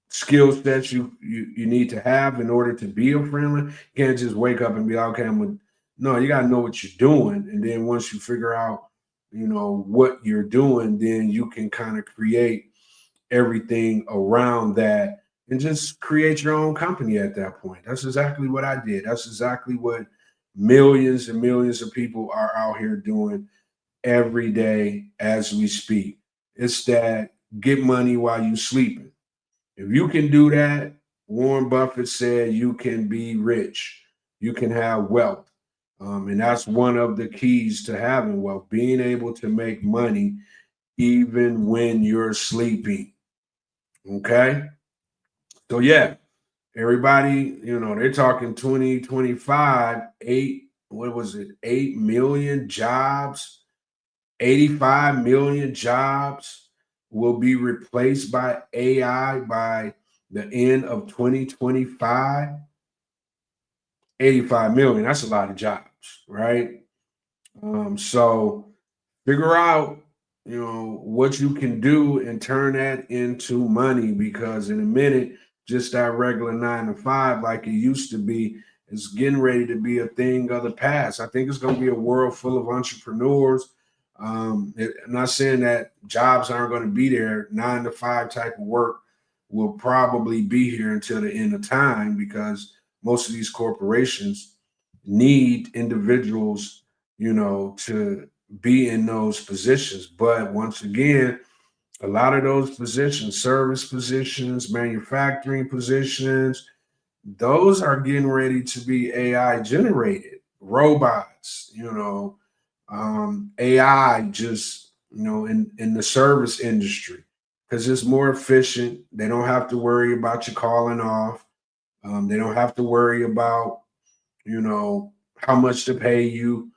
skill sets you need to have in order to be a freelancer. You can't just wake up and be like, okay, no, you got to know what you're doing. And then once you figure out, what you're doing, then you can kind of create everything around that and just create your own company at that point. That's exactly what I did. That's exactly what millions and millions of people are out here doing every day as we speak. It's that get money while you sleeping. If you can do that, Warren Buffett said you can be rich. You can have wealth. And that's one of the keys to having wealth, being able to make money even when you're sleeping. Okay? So yeah, everybody, they're talking 2025, 8 million jobs, 85 million jobs will be replaced by AI by the end of 2025. 85 million, that's a lot of jobs, right? So figure out, what you can do and turn that into money, because in a minute, just that regular 9 to 5, like it used to be, is getting ready to be a thing of the past. I think it's going to be a world full of entrepreneurs. I'm not saying that jobs aren't going to be there. 9 to 5 type of work will probably be here until the end of time, because most of these corporations need individuals, to be in those positions. But once again, a lot of those positions, service positions, manufacturing positions, those are getting ready to be AI generated. Robots, AI just, in the service industry, because it's more efficient. They don't have to worry about you calling off. They don't have to worry about, how much to pay you.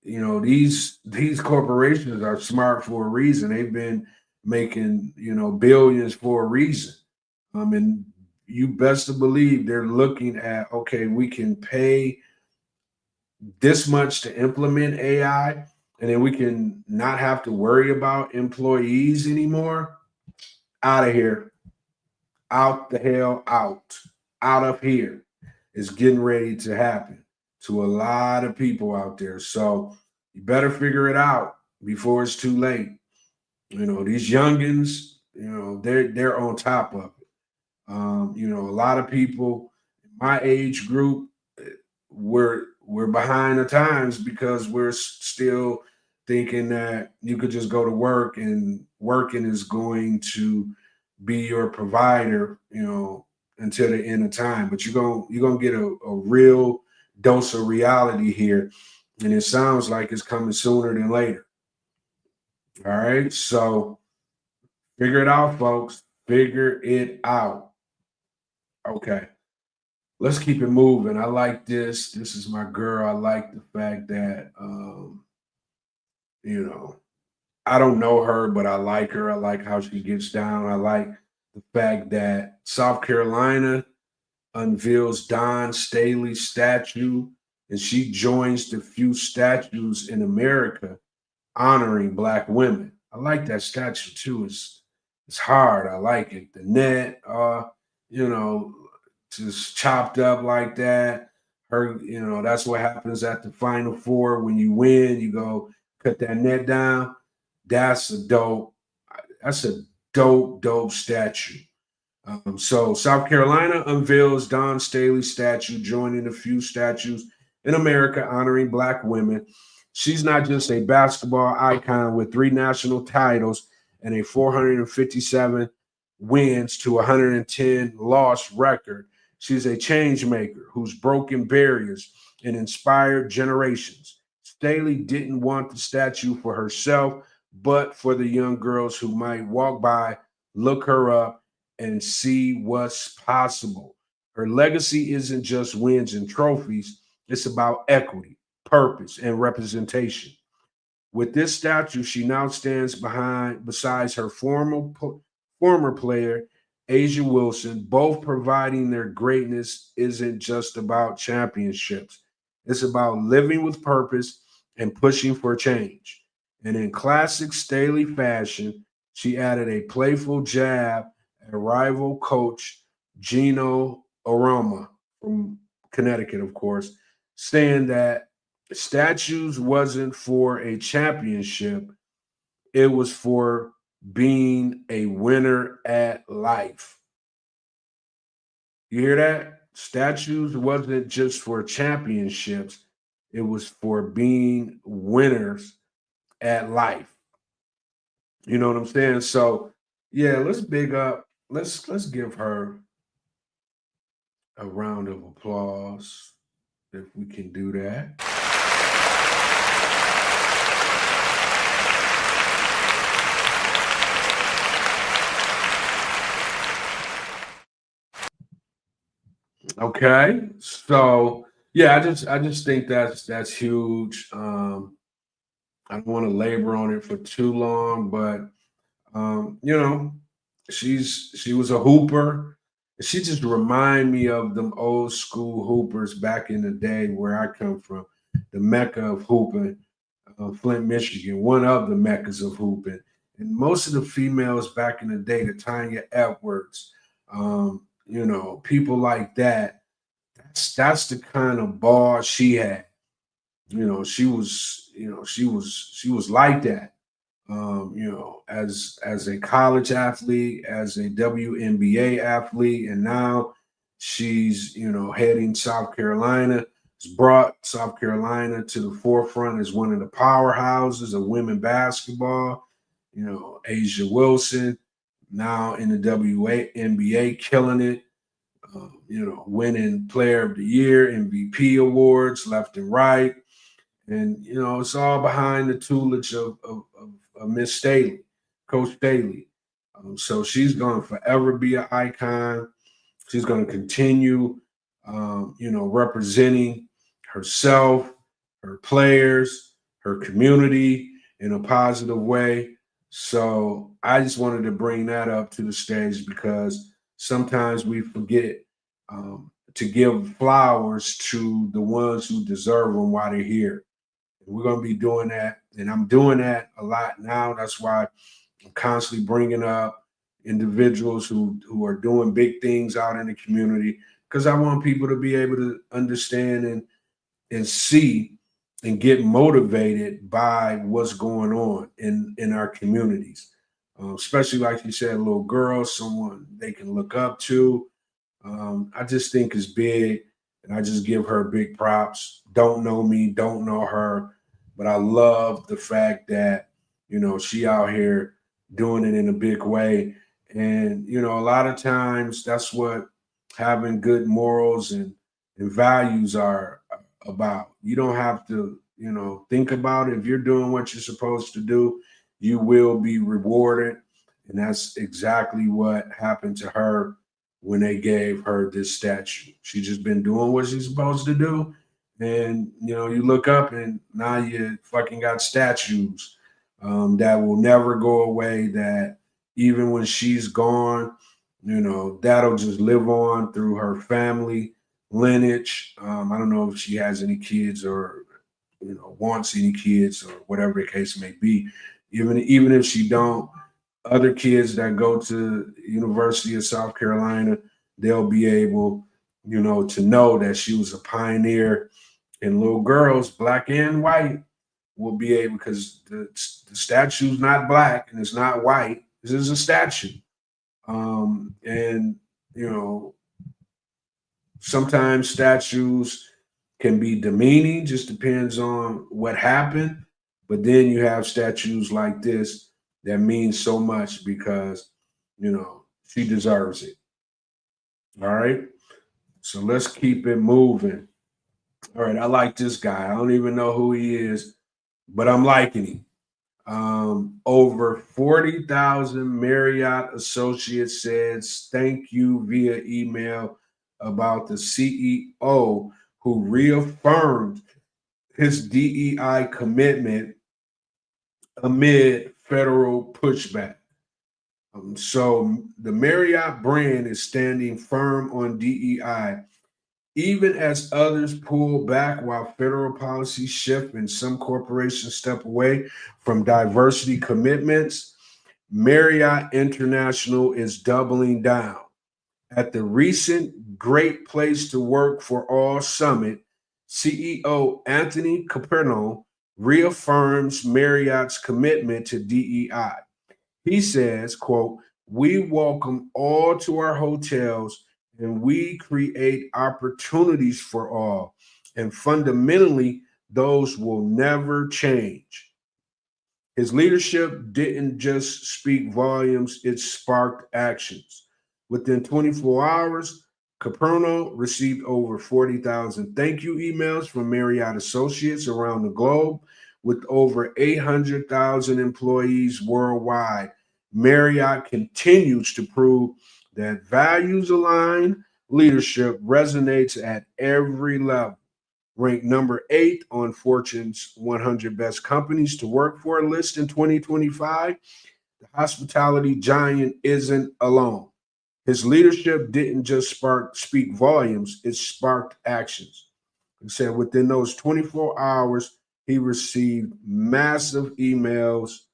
These corporations are smart for a reason. They've been making, billions for a reason. And you best to believe they're looking at, okay, we can pay this much to implement AI, and then we can not have to worry about employees anymore. Out of here. Out the hell out of here is getting ready to happen to a lot of people out there. So you better figure it out before it's too late. These youngins, they're on top of it. A lot of people in my age group, we're behind the times because we're still thinking that you could just go to work and working is going to be your provider, until the end of time. But you're gonna get a real dose of reality here, and it sounds like it's coming sooner than later. All right, so figure it out, folks. Figure it out. Okay, let's keep it moving. I like this. This is my girl. I like the fact that you know, I don't know her, but I like her. I like how she gets down. I like the fact that South Carolina unveils Don Staley statue, and she joins the few statues in America honoring Black women. I like that statue too. It's hard. I like it. The net, you know, just chopped up like that. Her, that's what happens at the Final Four when you win. You go cut that net down. That's a dope. That's a dope statue. So South Carolina unveils Don Staley statue, joining a few statues in America honoring Black women. She's not just a basketball icon with 3 national titles and a 457 wins to 110 loss record. She's a change maker who's broken barriers and inspired generations. Staley didn't want the statue for herself, but for the young girls who might walk by, look her up, and see what's possible. Her legacy isn't just wins and trophies, it's about equity, purpose, and representation. With this statue, she now stands besides her former player, Asia Wilson, both providing their greatness isn't just about championships. It's about living with purpose and pushing for change. And in classic Staley fashion, she added a playful jab at rival coach Gino Aroma from Connecticut, of course, saying that statues wasn't for a championship, it was for being a winner at life. You hear that? Statues wasn't just for championships, it was for being winners at life. You know what I'm saying? So yeah, let's big up, let's give her a round of applause if we can do that. Okay, so yeah, I just think that's huge. I don't want to labor on it for too long, but you know, she was a hooper. She just remind me of them old school hoopers back in the day where I come from, the mecca of hooping, Flint, Michigan, one of the meccas of hooping. And most of the females back in the day, the Tanya Edwards, people like that. That's the kind of ball she had. She was like that. As a college athlete, as a WNBA athlete, and now she's heading South Carolina. It's brought South Carolina to the forefront as one of the powerhouses of women basketball. Asia Wilson now in the WNBA, killing it. Winning Player of the Year, MVP awards left and right. And, it's all behind the tutelage of Miss Staley, Coach Staley. So she's going to forever be an icon. She's going to continue, representing herself, her players, her community in a positive way. So I just wanted to bring that up to the stage because sometimes we forget to give flowers to the ones who deserve them while they're here. And we're going to be doing that. And I'm doing that a lot now. That's why I'm constantly bringing up individuals who are doing big things out in the community, because I want people to be able to understand and see and get motivated by what's going on in our communities. Especially like you said, little girls, someone they can look up to. I just think it's big, and I just give her big props. Don't know me, don't know her, but I love the fact that, she out here doing it in a big way. And, a lot of times that's what having good morals and values are about. You don't have to, think about it. If you're doing what you're supposed to do, you will be rewarded. And that's exactly what happened to her when they gave her this statue. She just been doing what she's supposed to do. And, you look up and now you fucking got statues that will never go away, that even when she's gone, that'll just live on through her family lineage. I don't know if she has any kids or, wants any kids or whatever the case may be. Even if she don't, other kids that go to University of South Carolina, they'll be able, to know that she was a pioneer. And little girls, black and white, will be able, because the statue's not black and it's not white. This is a statue. And, sometimes statues can be demeaning, just depends on what happened. But then you have statues like this that mean so much because, she deserves it. All right. So let's keep it moving. All right. I like this guy. I don't even know who he is, but I'm liking him. Over 40,000 Marriott associates says thank you via email about the CEO who reaffirmed his DEI commitment amid federal pushback. So the Marriott brand is standing firm on DEI, even as others pull back while federal policies shift and some corporations step away from diversity commitments. Marriott International is doubling down. At the recent Great Place to Work for All Summit, CEO Anthony Caperno reaffirms Marriott's commitment to DEI. He says, quote, "We welcome all to our hotels and we create opportunities for all. And fundamentally, those will never change." His leadership didn't just speak volumes, it sparked actions. Within 24 hours, Caperno received over 40,000 thank you emails from Marriott associates around the globe. With over 800,000 employees worldwide, Marriott continues to prove that values-aligned leadership resonates at every level. Ranked number 8 on Fortune's 100 Best Companies to Work For list in 2025, the hospitality giant isn't alone. His leadership didn't just speak volumes, it sparked actions. He said within those 24 hours, he received massive emails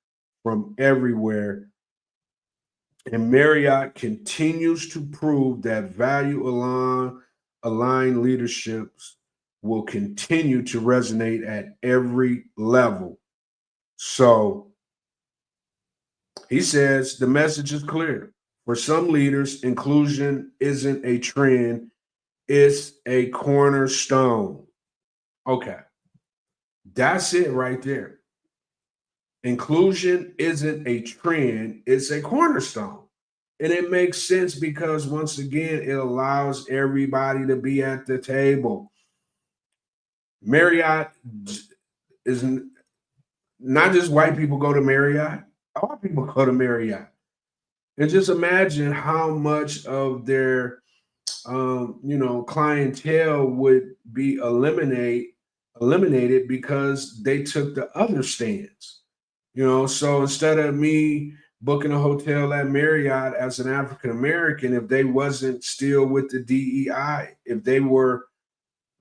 from everywhere. And Marriott continues to prove that value-aligned leaderships will continue to resonate at every level. So he says the message is clear. For some leaders, inclusion isn't a trend, it's a cornerstone. Okay. That's it right there. Inclusion isn't a trend, it's a cornerstone. And it makes sense because, once again, it allows everybody to be at the table. Marriott is not just white people go to Marriott, all people go to Marriott. And just imagine how much of their clientele would be eliminated because they took the other stance. So instead of me booking a hotel at Marriott as an African American if they wasn't still with the DEI. If they were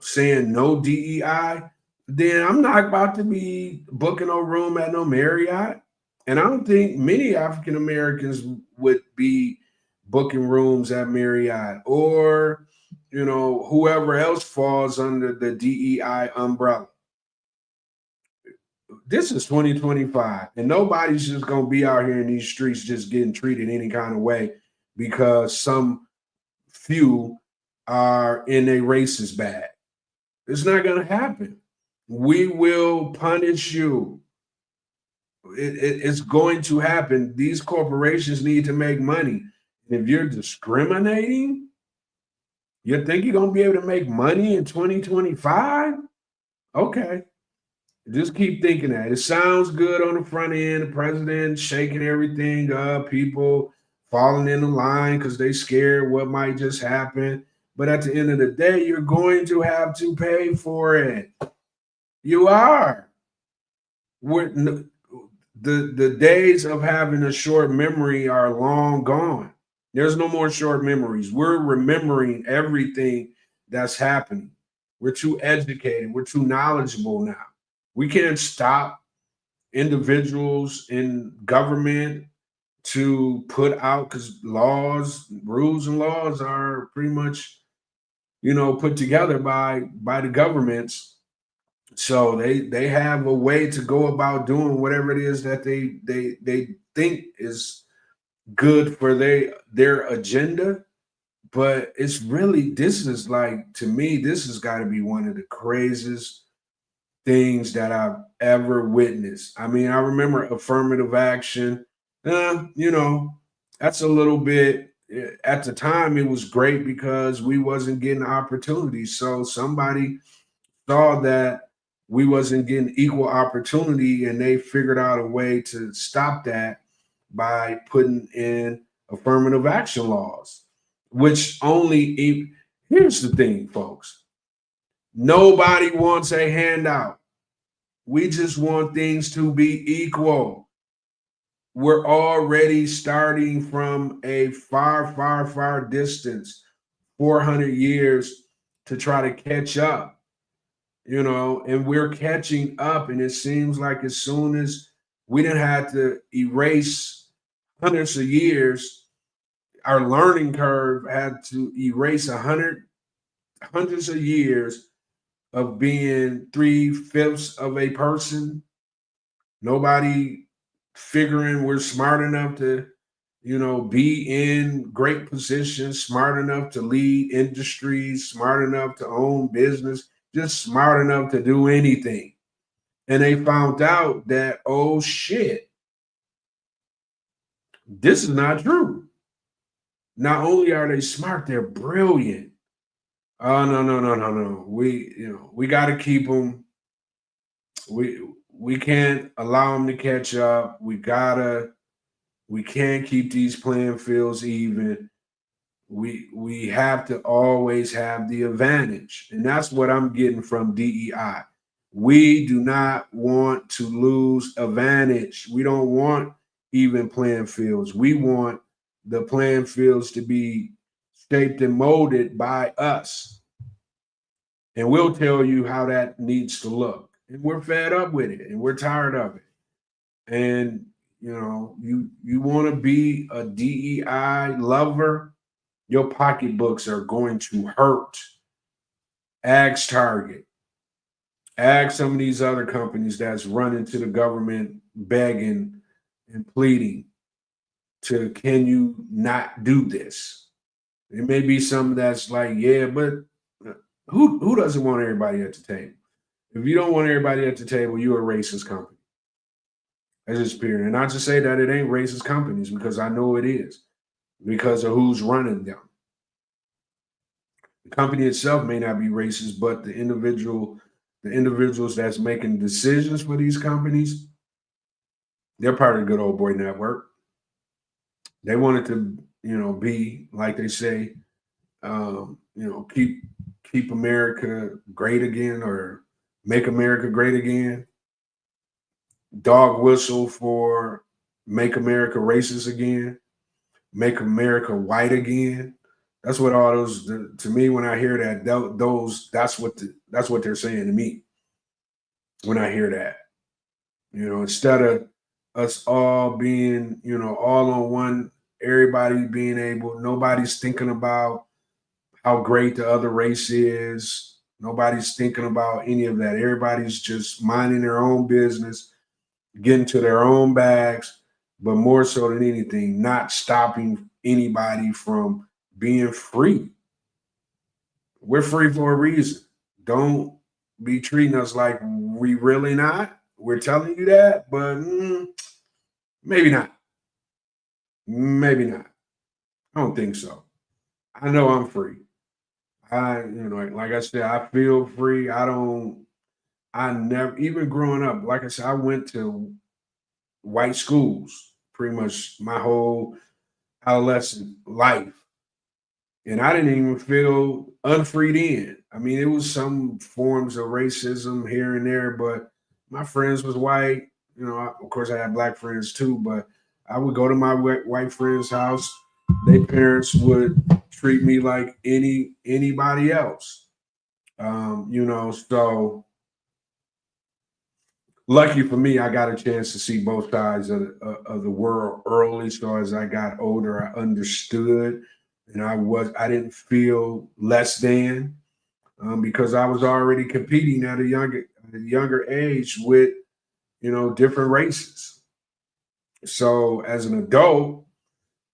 saying no DEI, then I'm not about to be booking a room at no Marriott. And I don't think many African Americans would be booking rooms at Marriott or, whoever else falls under the DEI umbrella. This is 2025, and nobody's just going to be out here in these streets just getting treated any kind of way because some few are in a racist bag. It's not going to happen. We will punish you. It's going to happen. These corporations need to make money. If you're discriminating, you think you're going to be able to make money in 2025? Okay. Just keep thinking that. It sounds good on the front end. The president shaking everything up, people falling in the line because they scared what might just happen. But at the end of the day, you're going to have to pay for it. You are. The days of having a short memory are long gone. There's no more short memories. We're remembering everything that's happening. We're too educated. We're too knowledgeable now. We can't stop individuals in government to put out, because rules and laws are pretty much, put together by the governments. So they have a way to go about doing whatever it is that they think is good for their agenda. But it's really, this is like, to me, this has got to be one of the craziest things that I've ever witnessed. I mean, I remember affirmative action. That's a little bit, at the time it was great because we wasn't getting opportunities. So somebody saw that we wasn't getting equal opportunity and they figured out a way to stop that by putting in affirmative action laws, which here's the thing, folks. Nobody wants a handout. We just want things to be equal. We're already starting from a far, far, far distance, 400 years to try to catch up, and we're catching up. And it seems like as soon as we didn't have to erase hundreds of years, our learning curve had to erase hundreds of years of being 3/5 of a person. Nobody figuring we're smart enough to, be in great positions, smart enough to lead industries, smart enough to own business, just smart enough to do anything. And they found out that, oh shit, this is not true. Not only are they smart, they're brilliant. Oh, no. We got to keep them. We can't allow them to catch up. We can't keep these playing fields even. We have to always have the advantage. And that's what I'm getting from DEI. We do not want to lose advantage. We don't want even playing fields. We want the playing fields to be shaped and molded by us. And we'll tell you how that needs to look. And we're fed up with it and we're tired of it. And, you want to be a DEI lover, your pocketbooks are going to hurt. Ask Target. Ask some of these other companies that's running to the government begging and pleading to, can you not do this? It may be some that's like, yeah, but who doesn't want everybody at the table? If you don't want everybody at the table, you're a racist company. That's just period. And not to say that it ain't racist companies, because I know it is, because of who's running them. The company itself may not be racist, but the individuals that's making decisions for these companies, they're part of the good old boy network. They want it to, be like they say, keep America great again, or make America great again. Dog whistle for make America racist again, make America white again. That's what all those, to me, when I hear that, that's what they're saying to me when I hear that. Instead of us all being, all on one, everybody being able, nobody's thinking about how great the other race is. Nobody's thinking about any of that. Everybody's just minding their own business, getting to their own bags, but more so than anything, not stopping anybody from being free. We're free for a reason. Don't be treating us like we really not. We're telling you that, but maybe not. Maybe not. I don't think so. I know I'm free. Like I said, I feel free. I never, even growing up, like I said, I went to white schools pretty much my whole adolescent life. And I didn't even feel unfree then. I mean, it was some forms of racism here and there, but my friends was white. Of course, I had black friends too, but I would go to my white friend's house. Their parents would treat me like anybody else. So lucky for me, I got a chance to see both sides of the world early. So as I got older, I understood, and I didn't feel less than, because I was already competing at a younger age with, different races. So as an adult,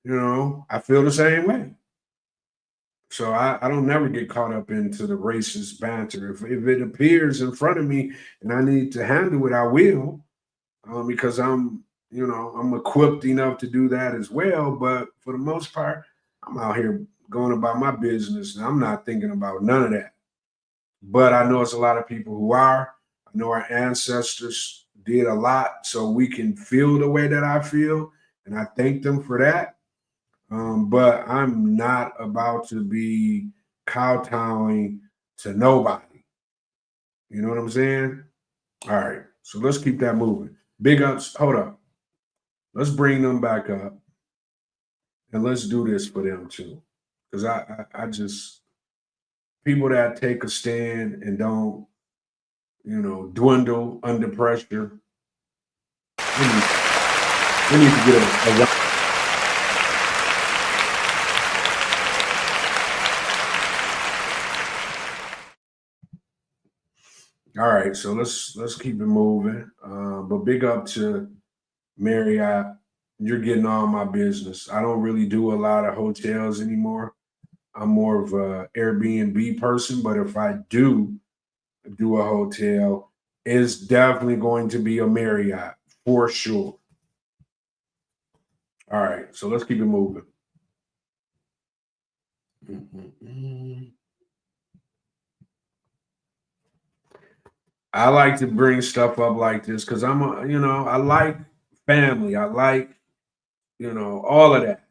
I feel the same way. So I don't never get caught up into the racist banter. If it appears in front of me and I need to handle it, I will, because I'm equipped enough to do that as well. But for the most part, I'm out here going about my business and I'm not thinking about none of that. But I know it's a lot of people who are. I know our ancestors did a lot so we can feel the way that I feel. And I thank them for that. But I'm not about to be kowtowing to nobody. You know what I'm saying? All right. So let's keep that moving. Big ups. Hold up. Let's bring them back up. And let's do this for them too. Because I just, people that take a stand and don't, dwindle under pressure. We need to get a All right, so let's keep it moving. But big up to Marriott. You're getting all my business. I don't really do a lot of hotels anymore. I'm more of a Airbnb person, but if I do a hotel, it's definitely going to be a Marriott for sure. All right, so let's keep it moving. I like to bring stuff up like this because I like family. I like, all of that.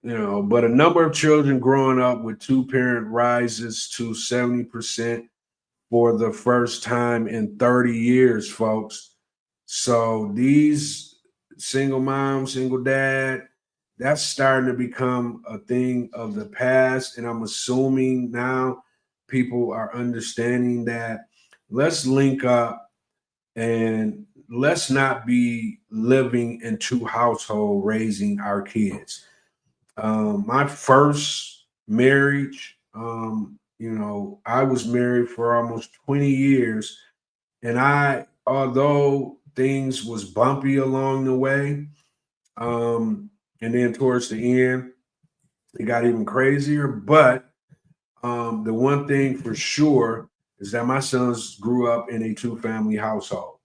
But a number of children growing up with two-parent rises to 70% for the first time in 30 years, folks. So these single mom, single dad, that's starting to become a thing of the past. And I'm assuming now people are understanding that let's link up and let's not be living in two households raising our kids. My first marriage, I was married for almost 20 years, and although things was bumpy along the way, and then towards the end, it got even crazier. But the one thing for sure is that my sons grew up in a two-family household.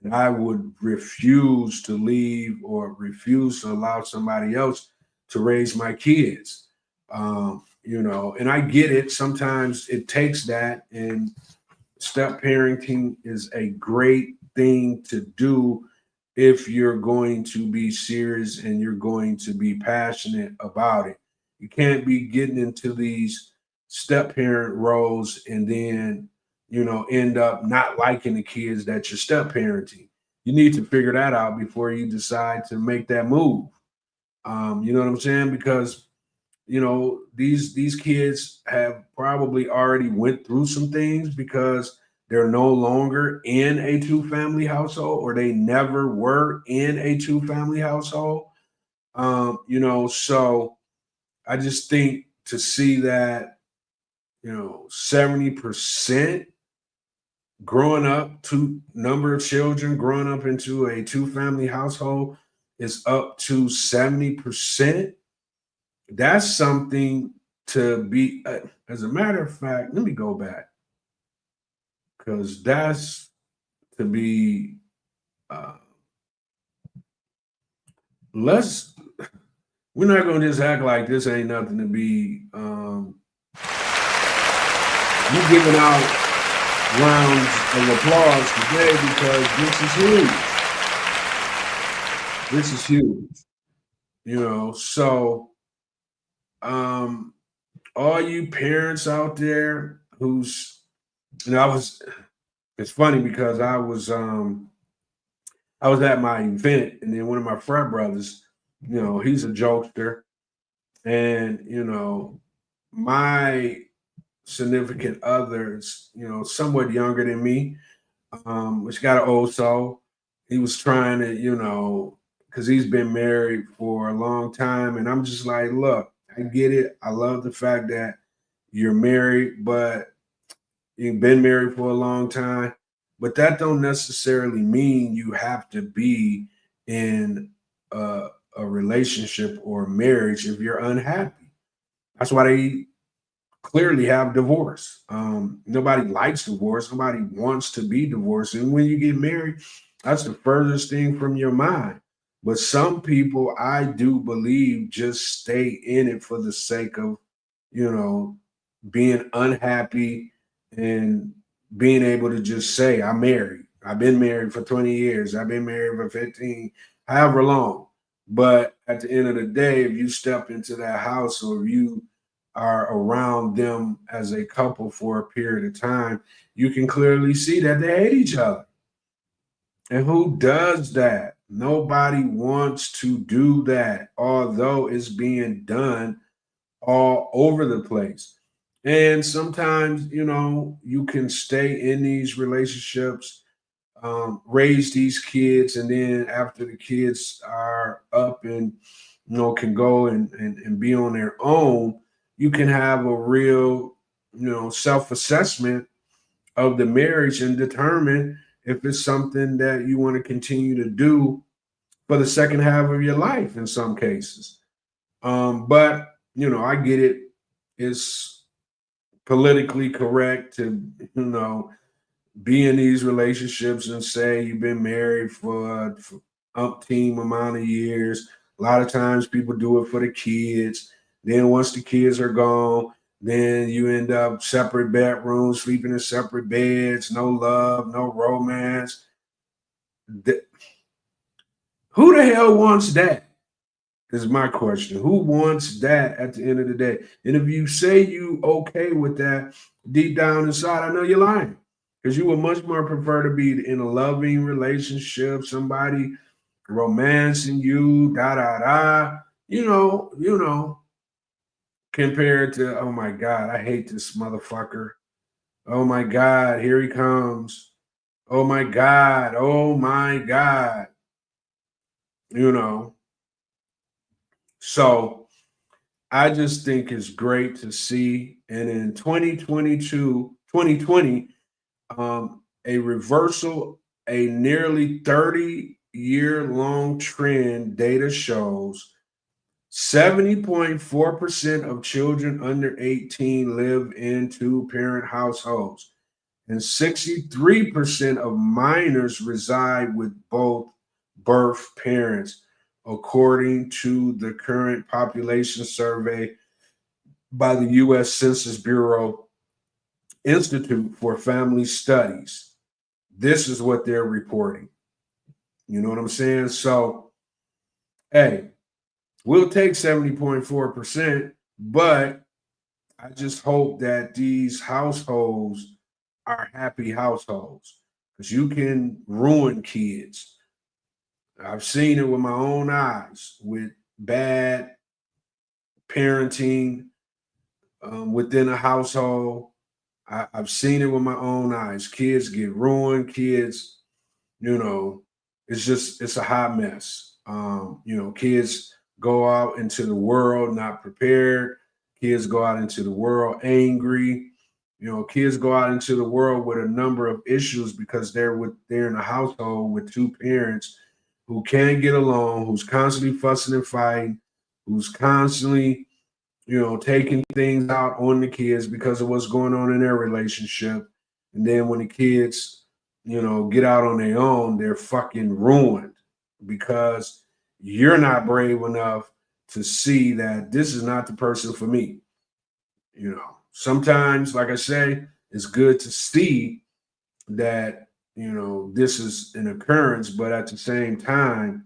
And I would refuse to leave or refuse to allow somebody else to raise my kids. And I get it. Sometimes it takes that, and step parenting is a great thing to do if you're going to be serious and you're going to be passionate about it. You can't be getting into these step parent roles and then, end up not liking the kids that you're step parenting. you need to figure that out before you decide to make that move. You know what I'm saying? Because these kids have probably already went through some things because they're no longer in a two-family household, or they never were in a two-family household. So I just think to see that 70% growing up, number of children growing up into a two-family household is up to 70%. That's something to be. As a matter of fact, let me go back, because that's to be. Let's. We're not gonna just act like this ain't nothing to be. You giving out rounds of applause today because this is huge. This is huge. So all you parents out there who's, it's funny because I was at my event, and then one of my frat brothers, he's a jokester, and my significant others, somewhat younger than me, which got an old soul. He was trying to, because he's been married for a long time, and I'm just like, look, I get it. I love the fact that you're married, but you've been married for a long time. But that don't necessarily mean you have to be in a relationship or marriage if you're unhappy. That's why they clearly have divorce. Nobody likes divorce. Nobody wants to be divorced. And when you get married, that's the furthest thing from your mind. But some people, I do believe, just stay in it for the sake of, being unhappy and being able to just say, I'm married. I've been married for 20 years. I've been married for 15, however long. But at the end of the day, if you step into that house, or if you are around them as a couple for a period of time, you can clearly see that they hate each other. And who does that? Nobody wants to do that, although it's being done all over the place. And sometimes, you can stay in these relationships, raise these kids, and then after the kids are up and, can go and be on their own, you can have a real, self-assessment of the marriage and determine if it's something that you want to continue to do for the second half of your life in some cases. But, I get it. It's politically correct to, be in these relationships and say you've been married for umpteen amount of years. A lot of times people do it for the kids. Then once the kids are gone, then you end up separate bedrooms, sleeping in separate beds, no love, no romance. Who the hell wants that? Is my question. Who wants that at the end of the day? And if you say you okay with that, deep down inside, I know you're lying. Because you would much more prefer to be in a loving relationship, somebody romancing you, compared to, oh my God, I hate this motherfucker. Oh my God, here he comes. Oh my God, oh my God. So I just think it's great to see. And in 2020, a reversal, a nearly 30-year-long trend data shows 70.4% of children under 18 live in two-parent households, and 63% of minors reside with both birth parents, according to the current population survey by the U.S. Census Bureau Institute for Family Studies. This is what they're reporting. You know what I'm saying? So, hey, we'll take 70.4%, but I just hope that these households are happy households, because you can ruin kids. I've seen it with my own eyes with bad parenting within a household. I've seen it with my own eyes. Kids get ruined. Kids, it's a hot mess. Kids go out into the world not prepared. Kids go out into the world angry. Kids go out into the world with a number of issues because they're in a household with two parents who can't get along, who's constantly fussing and fighting, who's constantly, taking things out on the kids because of what's going on in their relationship. And then when the kids, get out on their own, they're fucking ruined because you're not brave enough to see that this is not the person for me. Sometimes, like I say, it's good to see that, this is an occurrence, but at the same time,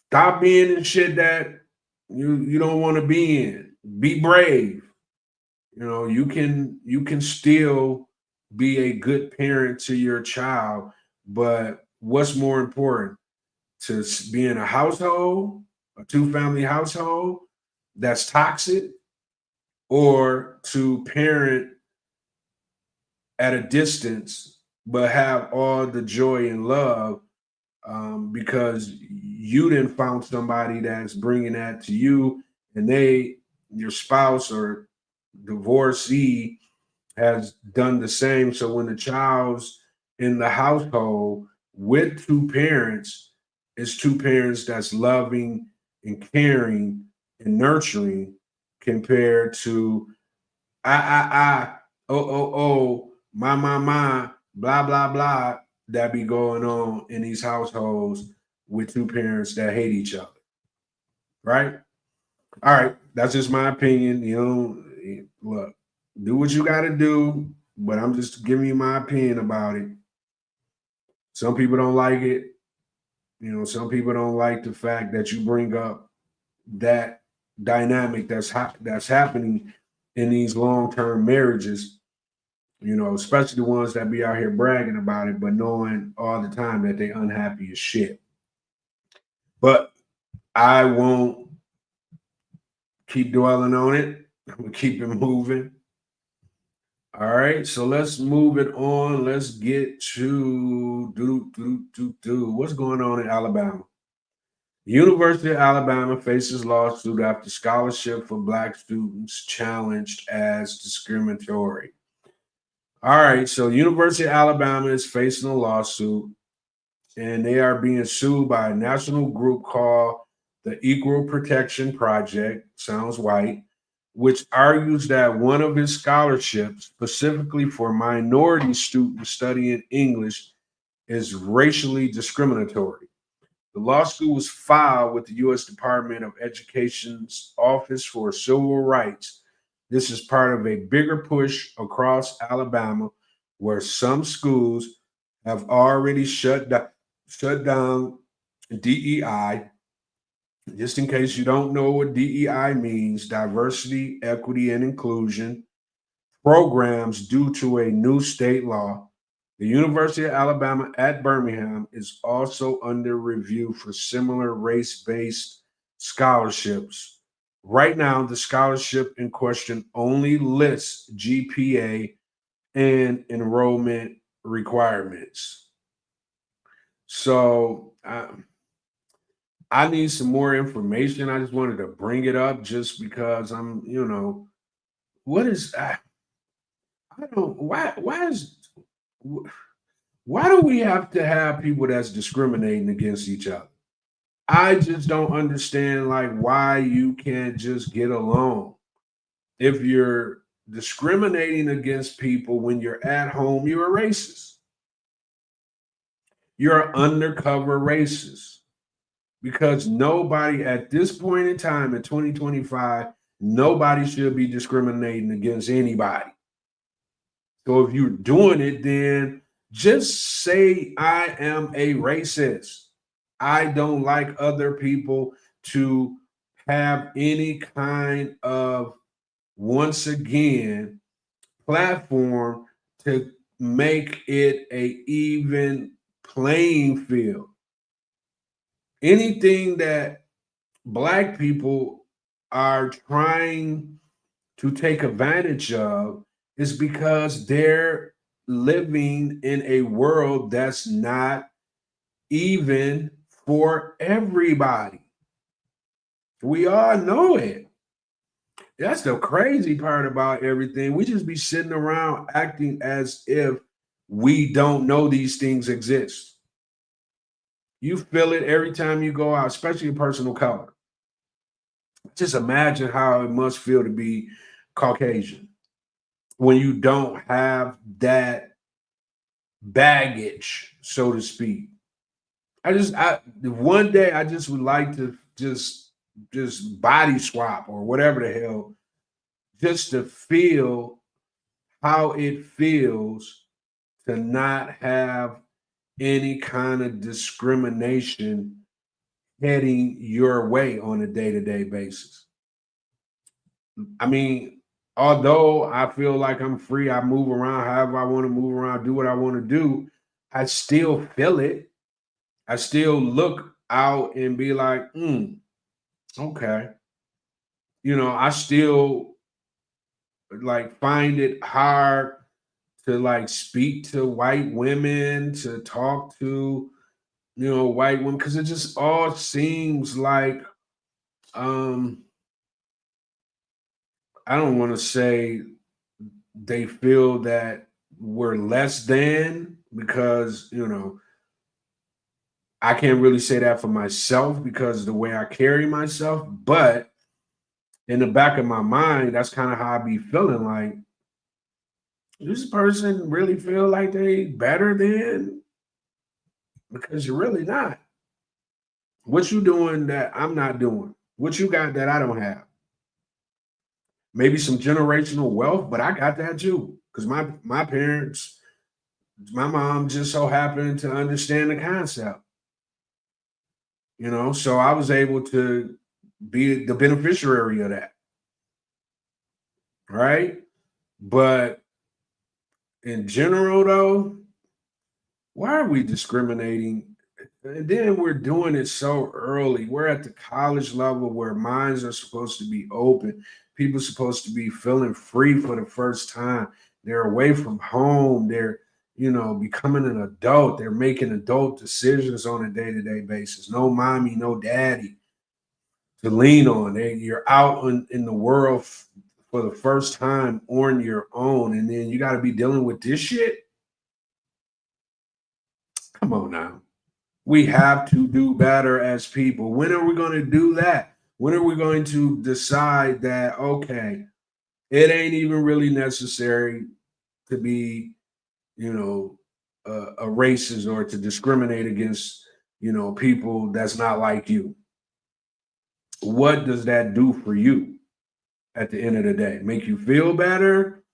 stop being in shit that you don't want to be in. Be brave. You can still be a good parent to your child, but what's more important, to be in a household, a two-family household that's toxic, or to parent at a distance but have all the joy and love because you didn't found somebody that's bringing that to you, and your spouse or divorcee has done the same. So when the child's in the household with two parents, it's two parents that's loving and caring and nurturing, compared to my, blah, blah, blah, that be going on in these households with two parents that hate each other. Right? All right. That's just my opinion. Look, do what you got to do, but I'm just giving you my opinion about it. Some people don't like it. Some people don't like the fact that you bring up that dynamic that's happening in these long-term marriages, especially the ones that be out here bragging about it, but knowing all the time that they unhappy as shit. But I won't keep dwelling on it. I'm going to keep it moving. All right, so let's move it on. Let's get to what's going on in Alabama. The University of Alabama faces lawsuit after scholarship for Black students challenged as discriminatory. All right, so University of Alabama is facing a lawsuit, and they are being sued by a national group called the Equal Protection Project, sounds white, which argues that one of his scholarships, specifically for minority students studying English, is racially discriminatory. The lawsuit was filed with the U.S. Department of Education's Office for Civil Rights. This is part of a bigger push across Alabama, where some schools have already shut down DEI. Just in case you don't know what DEI means, diversity, equity, and inclusion programs due to a new state law. The University of Alabama at Birmingham is also under review for similar race-based scholarships. Right now, the scholarship in question only lists GPA and enrollment requirements. So I need some more information. I just wanted to bring it up just because I'm, what is that? I don't, why do we have to have people that's discriminating against each other? I just don't understand, why you can't just get along. If you're discriminating against people when you're at home, you're a racist. You're an undercover racist. Because nobody at this point in time in 2025, nobody should be discriminating against anybody. So if you're doing it, then just say, I am a racist. I don't like other people to have any kind of, once again, platform to make it a even playing field. Anything that Black people are trying to take advantage of is because they're living in a world that's not even for everybody. We all know it. That's the crazy part about everything. We just be sitting around acting as if we don't know these things exist. You feel it every time you go out, especially a person of color. Just imagine how it must feel to be Caucasian when you don't have that baggage, so to speak. One day I just would like to just body swap or whatever the hell, just to feel how it feels to not have any kind of discrimination heading your way on a day-to-day basis. I mean, although I feel like I'm free, I move around however I want to move around, do what I want to do, I still feel it. I still look out and be like, okay. I still like find it hard to like speak to white women, to talk to, white women, because it just all seems like I don't want to say they feel that we're less than, because, I can't really say that for myself because of the way I carry myself, but in the back of my mind, that's kind of how I be feeling like, this person really feel like they better than, because you're really not. What you doing that I'm not doing? What you got that I don't have? Maybe some generational wealth, but I got that too. Because my parents, my mom just so happened to understand the concept. So I was able to be the beneficiary of that. Right? But in general, though, why are we discriminating? And then we're doing it so early. We're at the college level where minds are supposed to be open. People are supposed to be feeling free for the first time. They're away from home. They're, becoming an adult. They're making adult decisions on a day-to-day basis. No mommy, no daddy to lean on. You're out in the world for the first time on your own. And then you got to be dealing with this shit. Come on now. We have to do better as people. When are we going to do that? When are we going to decide that, okay, it ain't even really necessary to be, a racist or to discriminate against, people that's not like you? What does that do for you at the end of the day? Make you feel better?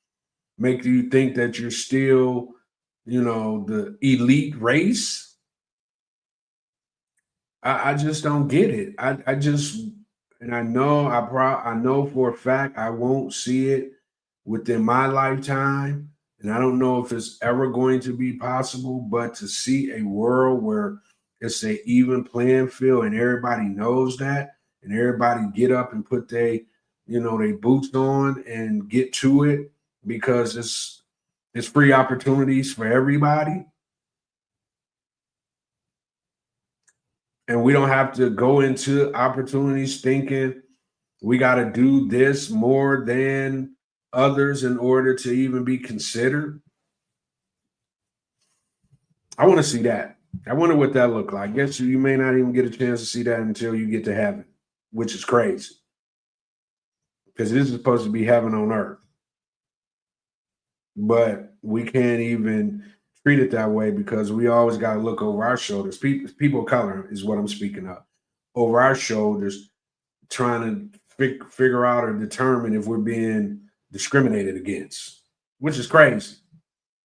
Make you think that you're still, the elite race? I just don't get it. I just, and I know I know for a fact I won't see it within my lifetime, and I don't know if it's ever going to be possible. But to see a world where it's an even playing field and everybody knows that, and everybody get up and put they boots on and get to it, because it's free opportunities for everybody. And we don't have to go into opportunities thinking we got to do this more than others in order to even be considered. I want to see that. I wonder what that look like. I guess you may not even get a chance to see that until you get to heaven, which is crazy. Because this is supposed to be heaven on earth. But we can't even treat it that way because we always got to look over our shoulders. People of color is what I'm speaking of. Over our shoulders, trying to figure out or determine if we're being discriminated against, which is crazy.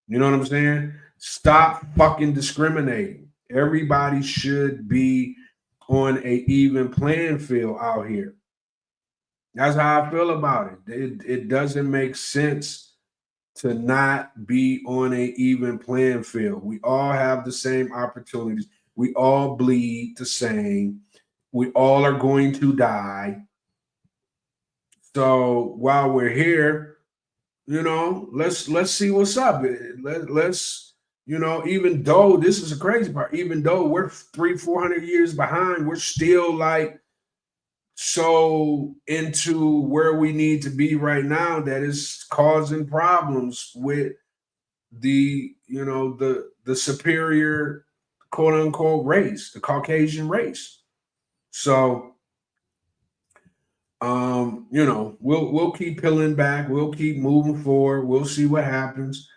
You know what I'm saying? Stop fucking discriminating. Everybody should be on a even playing field out here. That's how I feel about it. It doesn't make sense to not be on an even playing field. We all have the same opportunities. We all bleed the same. We all are going to die. So while we're here, let's see what's up. Let's even though this is a crazy part, even though we're 300-400 years behind, we're still like so into where we need to be right now that is causing problems with the superior quote unquote race, the Caucasian race. So we'll keep peeling back, we'll keep moving forward, we'll see what happens.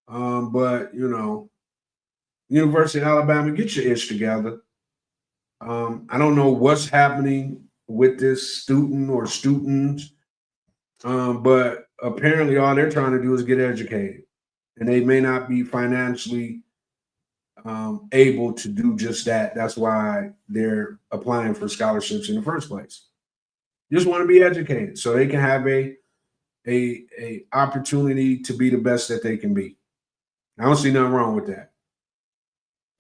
But University of Alabama, get your ish together. I don't know what's happening with this student or students, but apparently all they're trying to do is get educated, and they may not be financially able to do just that. That's why they're applying for scholarships in the first place. Just want to be educated so they can have a opportunity to be the best that they can be. I don't see nothing wrong with that.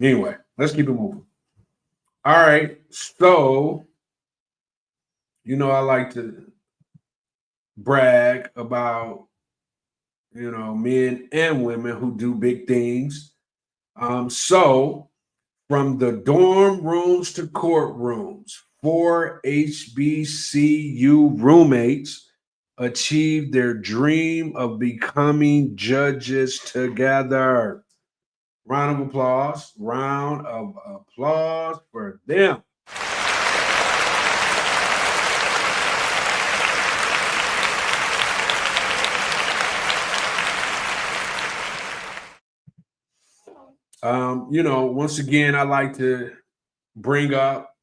Anyway, let's keep it moving. All right, so I like to brag about men and women who do big things. So from the dorm rooms to courtrooms, 4 HBCU roommates achieved their dream of becoming judges together. Round of applause for them. Once again, I like to bring up,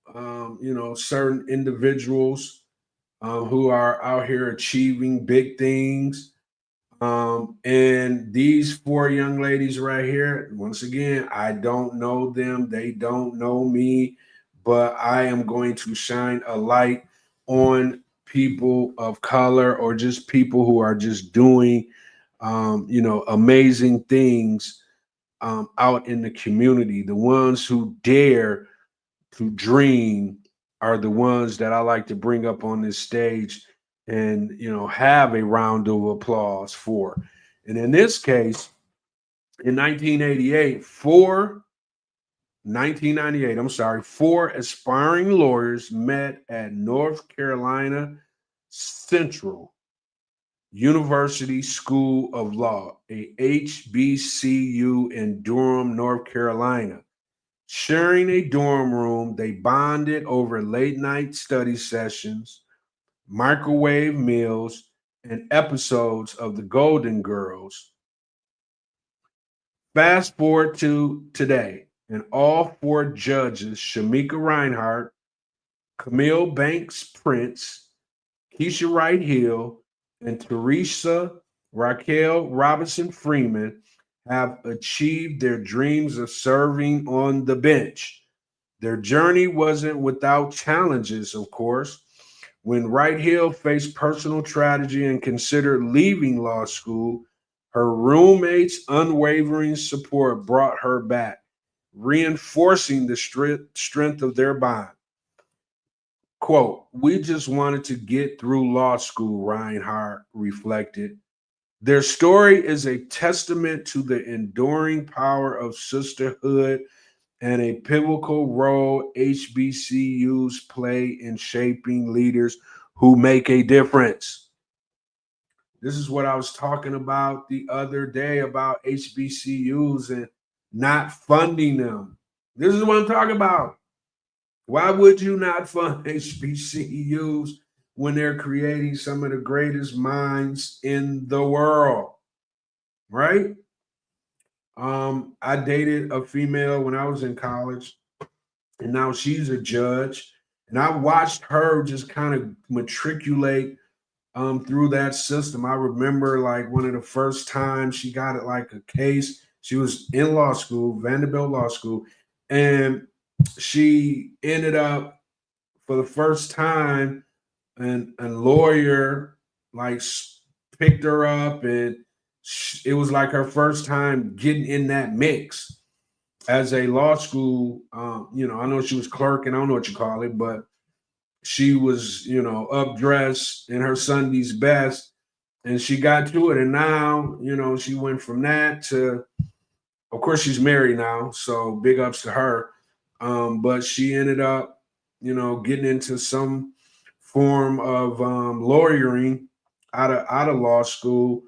certain individuals who are out here achieving big things. And these 4 young ladies right here, once again, I don't know them. They don't know me, but I am going to shine a light on people of color or just people who are just doing, amazing things out in the community. The ones who dare to dream are the ones that I like to bring up on this stage and have a round of applause for. And in this case, in 1998, 4 aspiring lawyers met at North Carolina Central University School of Law, a HBCU in Durham, North Carolina. Sharing a dorm room, they bonded over late night study sessions, microwave meals, and episodes of The Golden Girls. Fast forward to today, and all 4 judges, Shamika Reinhart, Camille Banks Prince, Keisha Wright Hill, and Teresa Raquel Robinson Freeman, have achieved their dreams of serving on the bench. Their journey wasn't without challenges, of course. When Wright Hill faced personal tragedy and considered leaving law school, her roommate's unwavering support brought her back, reinforcing the strength of their bond. Quote, "We just wanted to get through law school," Reinhardt reflected. Their story is a testament to the enduring power of sisterhood and a pivotal role HBCUs play in shaping leaders who make a difference. This is what I was talking about the other day about HBCUs and not funding them. This is what I'm talking about. Why would you not fund HBCUs when they're creating some of the greatest minds in the world? Right? I dated a female when I was in college, and now she's a judge. And I watched her just kind of matriculate through that system. I remember like one of the first times she got it like a case. She was in law school, Vanderbilt Law School, and she ended up for the first time, and a lawyer like picked her up and it was like her first time getting in that mix as a law school. I know she was clerking, I don't know what you call it, but she was, up dressed in her Sunday's best, and she got to it. And now, she went from that to, of course, she's married now, so big ups to her. But she ended up, getting into some form of lawyering out of law school.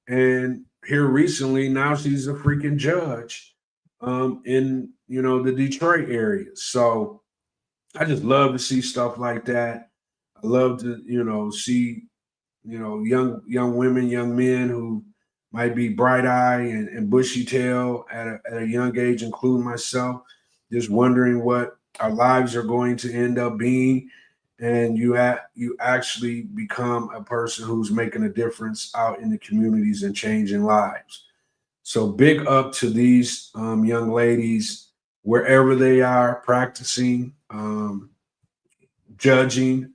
And here recently, now she's a freaking judge in the Detroit area. So I just love to see stuff like that. I love to see young women, young men who might be bright eye and bushy tail at a young age, including myself, just wondering what our lives are going to end up being. And you actually become a person who's making a difference out in the communities and changing lives. So big up to these young ladies, wherever they are practicing, judging,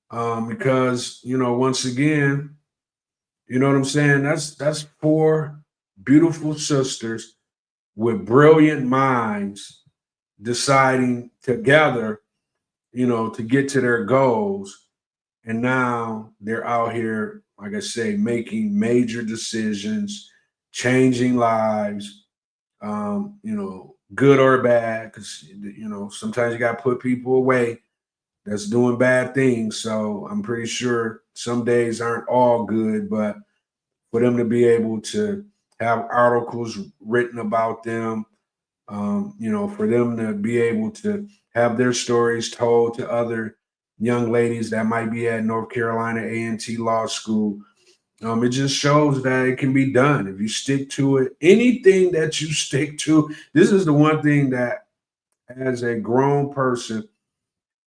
because, once again, you know what I'm saying? That's four beautiful sisters with brilliant minds deciding together, to get to their goals. And now they're out here, like I say, making major decisions, changing lives, good or bad, because, sometimes you got to put people away that's doing bad things. So I'm pretty sure some days aren't all good, but for them to be able to have articles written about them, for them to be able to have their stories told to other young ladies that might be at North Carolina A&T Law School. It just shows that it can be done if you stick to it. Anything that you stick to, this is the one thing that as a grown person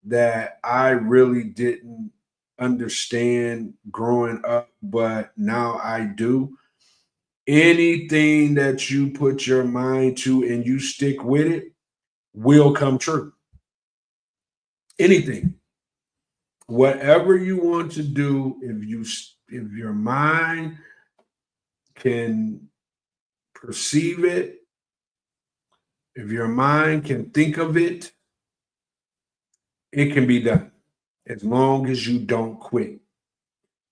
that I really didn't understand growing up, but now I do. Anything that you put your mind to and you stick with it will come true. Anything, whatever you want to do, if your mind can perceive it, if your mind can think of it, it can be done as long as you don't quit.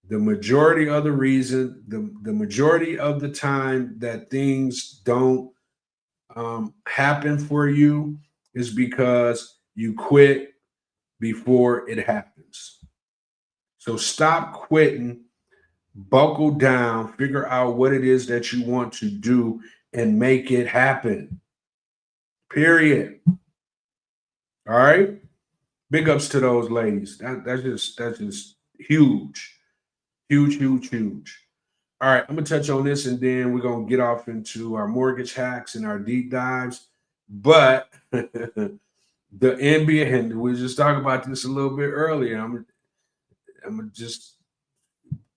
The majority of the reason, the majority of the time that things don't happen for you is because you quit before it happens. So stop quitting, buckle down, figure out what it is that you want to do and make it happen. Period. All right. Big ups to those ladies. That's just huge. Huge, huge, huge. All right, I'm gonna touch on this and then we're gonna get off into our mortgage hacks and our deep dives. But the NBA, and we just talked about this a little bit earlier. I'm gonna just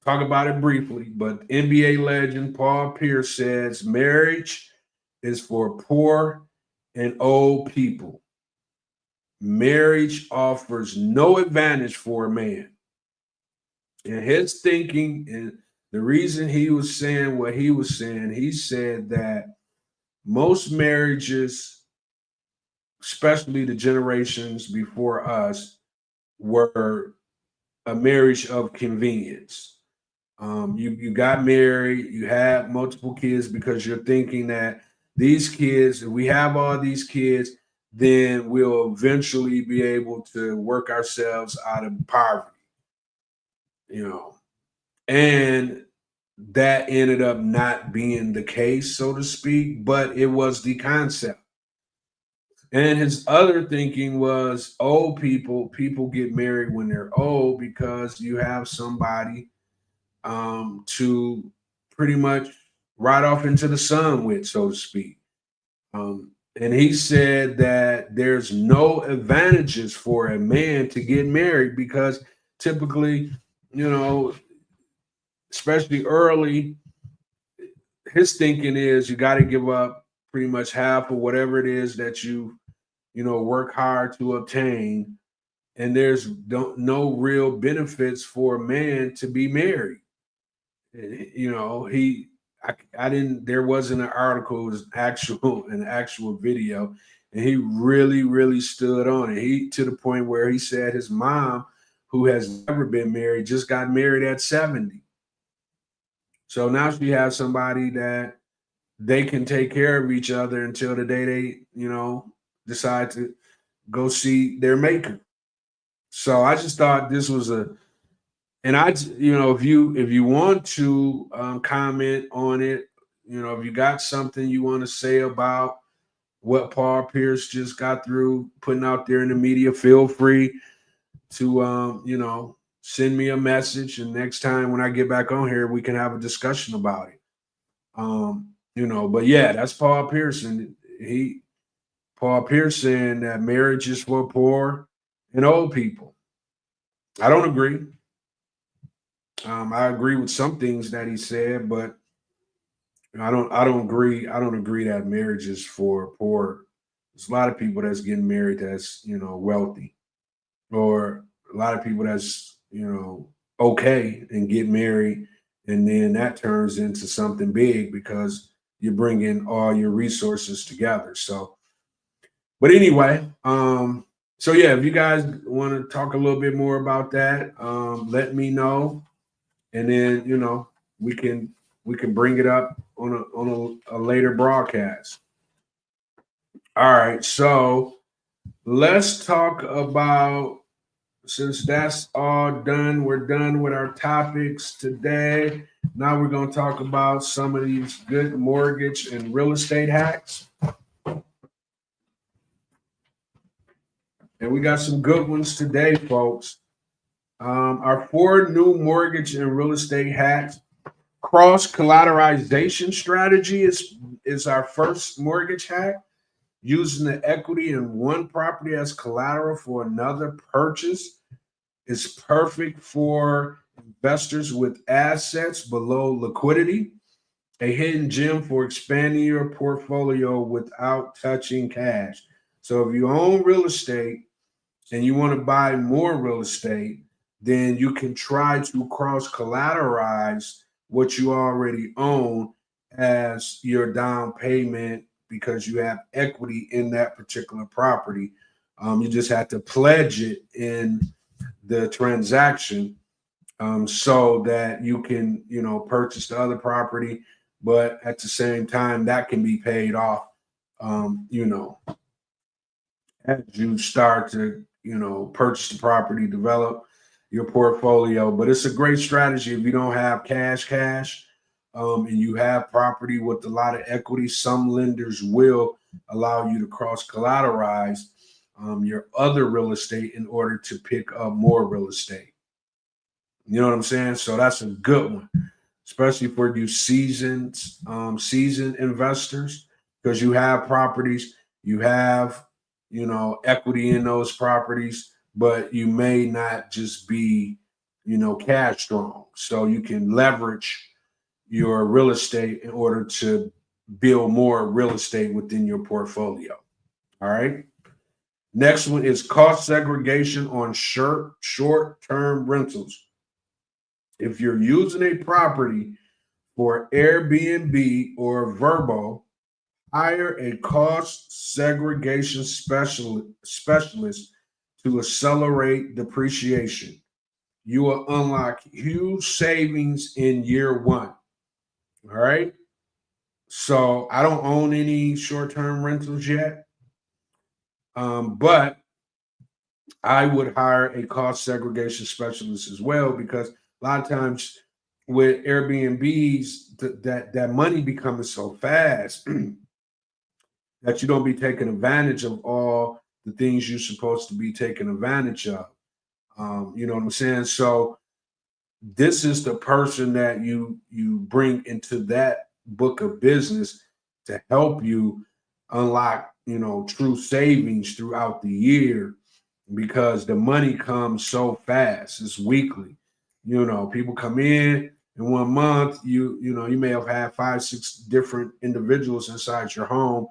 talk about it briefly. But NBA legend Paul Pierce says marriage is for poor and old people. Marriage offers no advantage for a man. And his thinking, and the reason he was saying what he was saying, he said that most marriages, especially the generations before us, were a marriage of convenience. You got married, you had multiple kids because you're thinking that these kids, if we have all these kids, then we'll eventually be able to work ourselves out of poverty. And that ended up not being the case, so to speak, but it was the concept. And his other thinking was old people get married when they're old because you have somebody to pretty much ride off into the sun with, so to speak. And he said that there's no advantages for a man to get married because typically, especially early, his thinking is you got to give up pretty much half of whatever it is that you work hard to obtain, and there's no real benefits for a man to be married. I didn't. There wasn't an article. It was an actual video, and he really stood on it. He to the point where he said his mom, who has never been married, just got married at 70. So now she has somebody that they can take care of each other until the day they, decide to go see their maker. So I just thought this was and if you want to comment on it, if you got something you want to say about what Paul Pierce just got through putting out there in the media, feel free to, send me a message. And next time when I get back on here, we can have a discussion about it. But yeah, that's Paul Pearson. Paul Pierce saying that marriage is for poor and old people. I don't agree. I agree with some things that he said, but I don't agree. I don't agree that marriage is for poor. There's a lot of people that's getting married that's, wealthy, or a lot of people that's, okay and get married. And then that turns into something big because you're bringing all your resources together. So, but anyway, so yeah, if you guys want to talk a little bit more about that, let me know. And then, we can bring it up on a later broadcast. All right, so let's talk about, since that's all done, we're done with our topics today. Now we're going to talk about some of these good mortgage and real estate hacks. And we got some good ones today, folks. Our 4 new mortgage and real estate hacks. Cross collateralization strategy is our first mortgage hack. Using the equity in one property as collateral for another purchase is perfect for investors with assets below liquidity. A hidden gem for expanding your portfolio without touching cash. So if you own real estate and you want to buy more real estate, then you can try to cross collateralize what you already own as your down payment, because you have equity in that particular property. You just have to pledge it in the transaction so that you can, purchase the other property, but at the same time that can be paid off, as you start to, purchase the property, develop your portfolio. But it's a great strategy if you don't have cash, and you have property with a lot of equity. Some lenders will allow you to cross collateralize your other real estate in order to pick up more real estate. You know what I'm saying? So that's a good one, especially for you seasoned investors, because you have properties, you have, equity in those properties, but you may not just be, cash strong. So you can leverage your real estate in order to build more real estate within your portfolio. All right. Next one is cost segregation on short-term rentals. If you're using a property for Airbnb or Vrbo, hire a cost segregation specialist to accelerate depreciation. You will unlock huge savings in year 1. All right. So I don't own any short-term rentals yet, but I would hire a cost segregation specialist as well, because a lot of times with Airbnbs, that money becomes so fast that you don't be taking advantage of all the things you're supposed to be taking advantage of. You know what I'm saying? So this is the person that you bring into that book of business to help you unlock, true savings throughout the year, because the money comes so fast. It's weekly. People come in 1 month, you may have had 5-6 different individuals inside your home,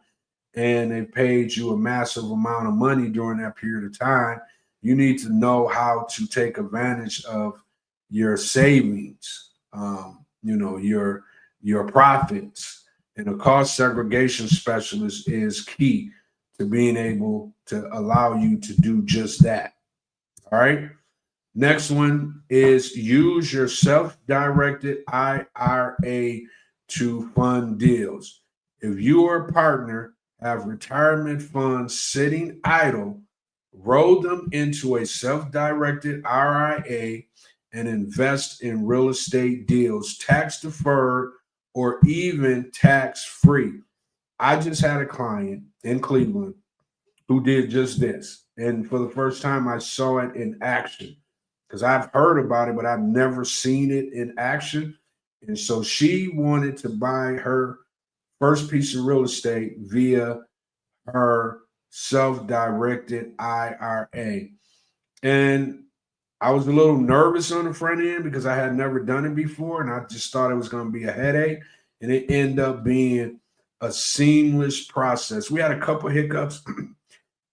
and they paid you a massive amount of money during that period of time. You need to know how to take advantage of your savings, your your profits. And a cost segregation specialist is key to being able to allow you to do just that. All right. Next one is use your self-directed IRA to fund deals. If you or a partner have retirement funds sitting idle, roll them into a self-directed IRA and invest in real estate deals, tax deferred or even tax free. I just had a client in Cleveland who did just this. And for the first time, I saw it in action because I've heard about it, but I've never seen it in action. And so she wanted to buy her first piece of real estate via her self-directed IRA. And I was a little nervous on the front end because I had never done it before, and I just thought it was going to be a headache. And it ended up being a seamless process. We had a couple hiccups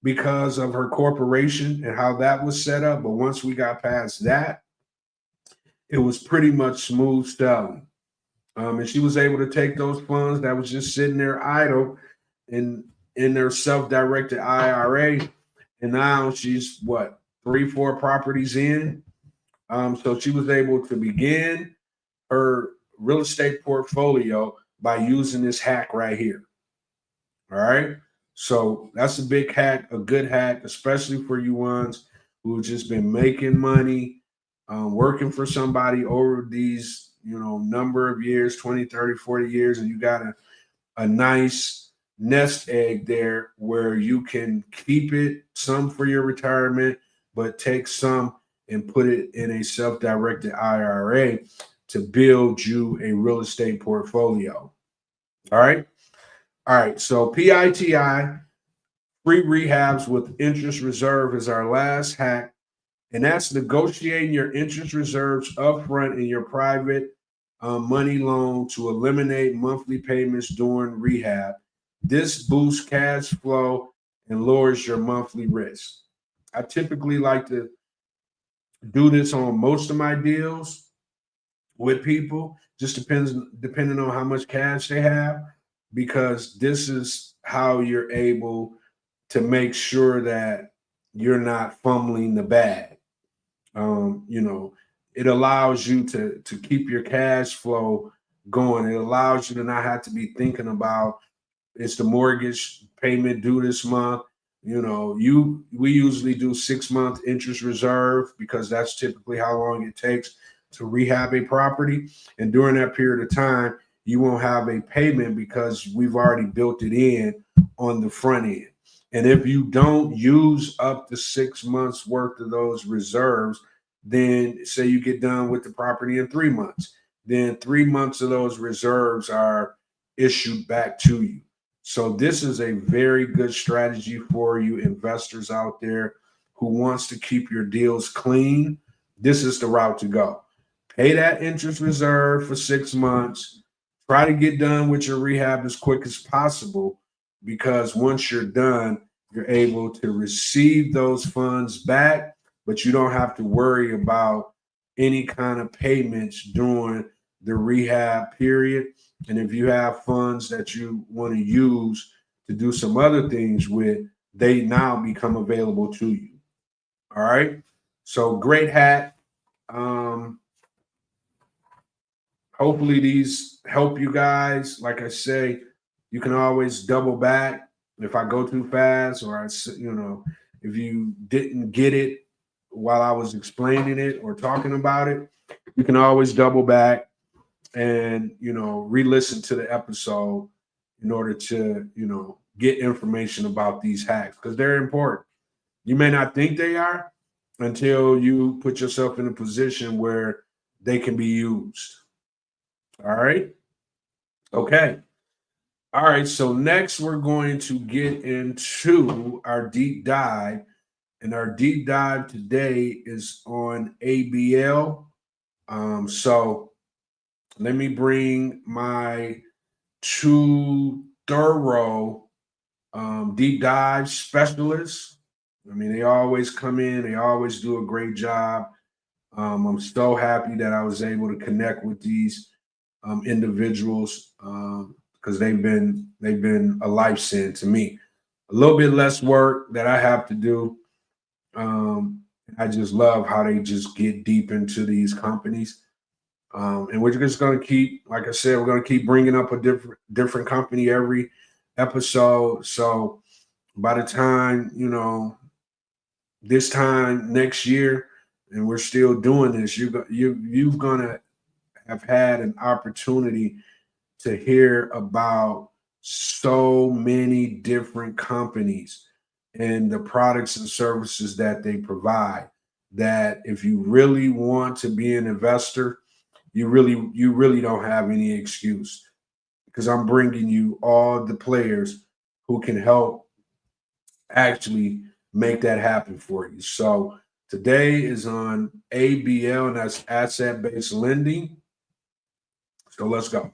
because of her corporation and how that was set up. But once we got past that, it was pretty much smooth sailing. And she was able to take those funds that was just sitting there idle in their self-directed IRA. And now she's 3-4 properties in. So she was able to begin her real estate portfolio by using this hack right here. All right. So that's a big hack, a good hack, especially for you ones who have just been making money, working for somebody over these, number of years, 20, 30, 40 years, and you got a nice nest egg there where you can keep it, some for your retirement, but take some and put it in a self-directed IRA to build you a real estate portfolio. All right. All right. So PITI, free rehabs with interest reserve, is our last hack. And that's negotiating your interest reserves upfront in your private money loan to eliminate monthly payments during rehab. This boosts cash flow and lowers your monthly risk. I typically like to do this on most of my deals with people. Just depending on how much cash they have, because this is how you're able to make sure that you're not fumbling the bag. It allows you to keep your cash flow going. It allows you to not have to be thinking about, is the mortgage payment due this month? We usually do 6-month interest reserve because that's typically how long it takes to rehab a property. And during that period of time, you won't have a payment because we've already built it in on the front end. And if you don't use up to 6 months worth of those reserves, then say you get done with the property in 3 months, then 3 months of those reserves are issued back to you. So this is a very good strategy for you investors out there who wants to keep your deals clean. This is the route to go. Pay that interest reserve for 6 months. Try to get done with your rehab as quick as possible, because once you're done, you're able to receive those funds back, but you don't have to worry about any kind of payments during the rehab period. And if you have funds that you want to use to do some other things with, they now become available to you. All right. So great hack. Hopefully these help you guys. Like I say, you can always double back if I go too fast, or if you didn't get it while I was explaining it or talking about it, you can always double back and re-listen to the episode in order to get information about these hacks, because they're important. You may not think they are until you put yourself in a position where they can be used. All right. Okay. All right. So next we're going to get into our deep dive, and our deep dive today is on ABL. So let me bring my two thorough deep dive specialists. I mean, they always come in, they always do a great job. I'm so happy that I was able to connect with these individuals because they've been a life send to me. A little bit less work that I have to do. I just love how they just get deep into these companies. And we're just going to keep, like I said, we're going to keep bringing up a different company every episode. So by the time, this time next year, and we're still doing this, you're going to have had an opportunity to hear about so many different companies and the products and services that they provide, that if you really want to be an investor, you really don't have any excuse, because I'm bringing you all the players who can help actually make that happen for you. So today is on ABL, and that's asset-based lending. So let's go.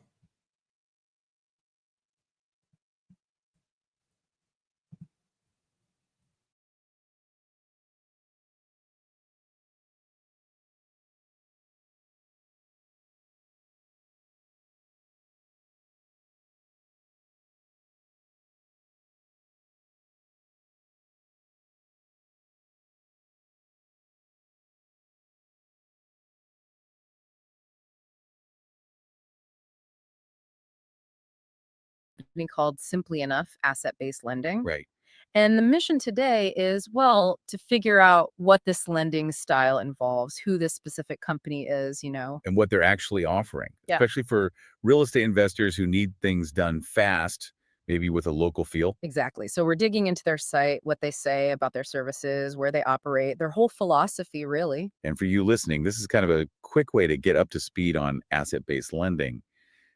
Called Simply Enough Asset-Based Lending. Right. And the mission today is, well, to figure out what this lending style involves, who this specific company is, And what they're actually offering, Yeah. especially for real estate investors who need things done fast, maybe with a local feel. Exactly. So we're digging into their site, what they say about their services, where they operate, their whole philosophy, really. And for you listening, this is kind of a quick way to get up to speed on asset-based lending,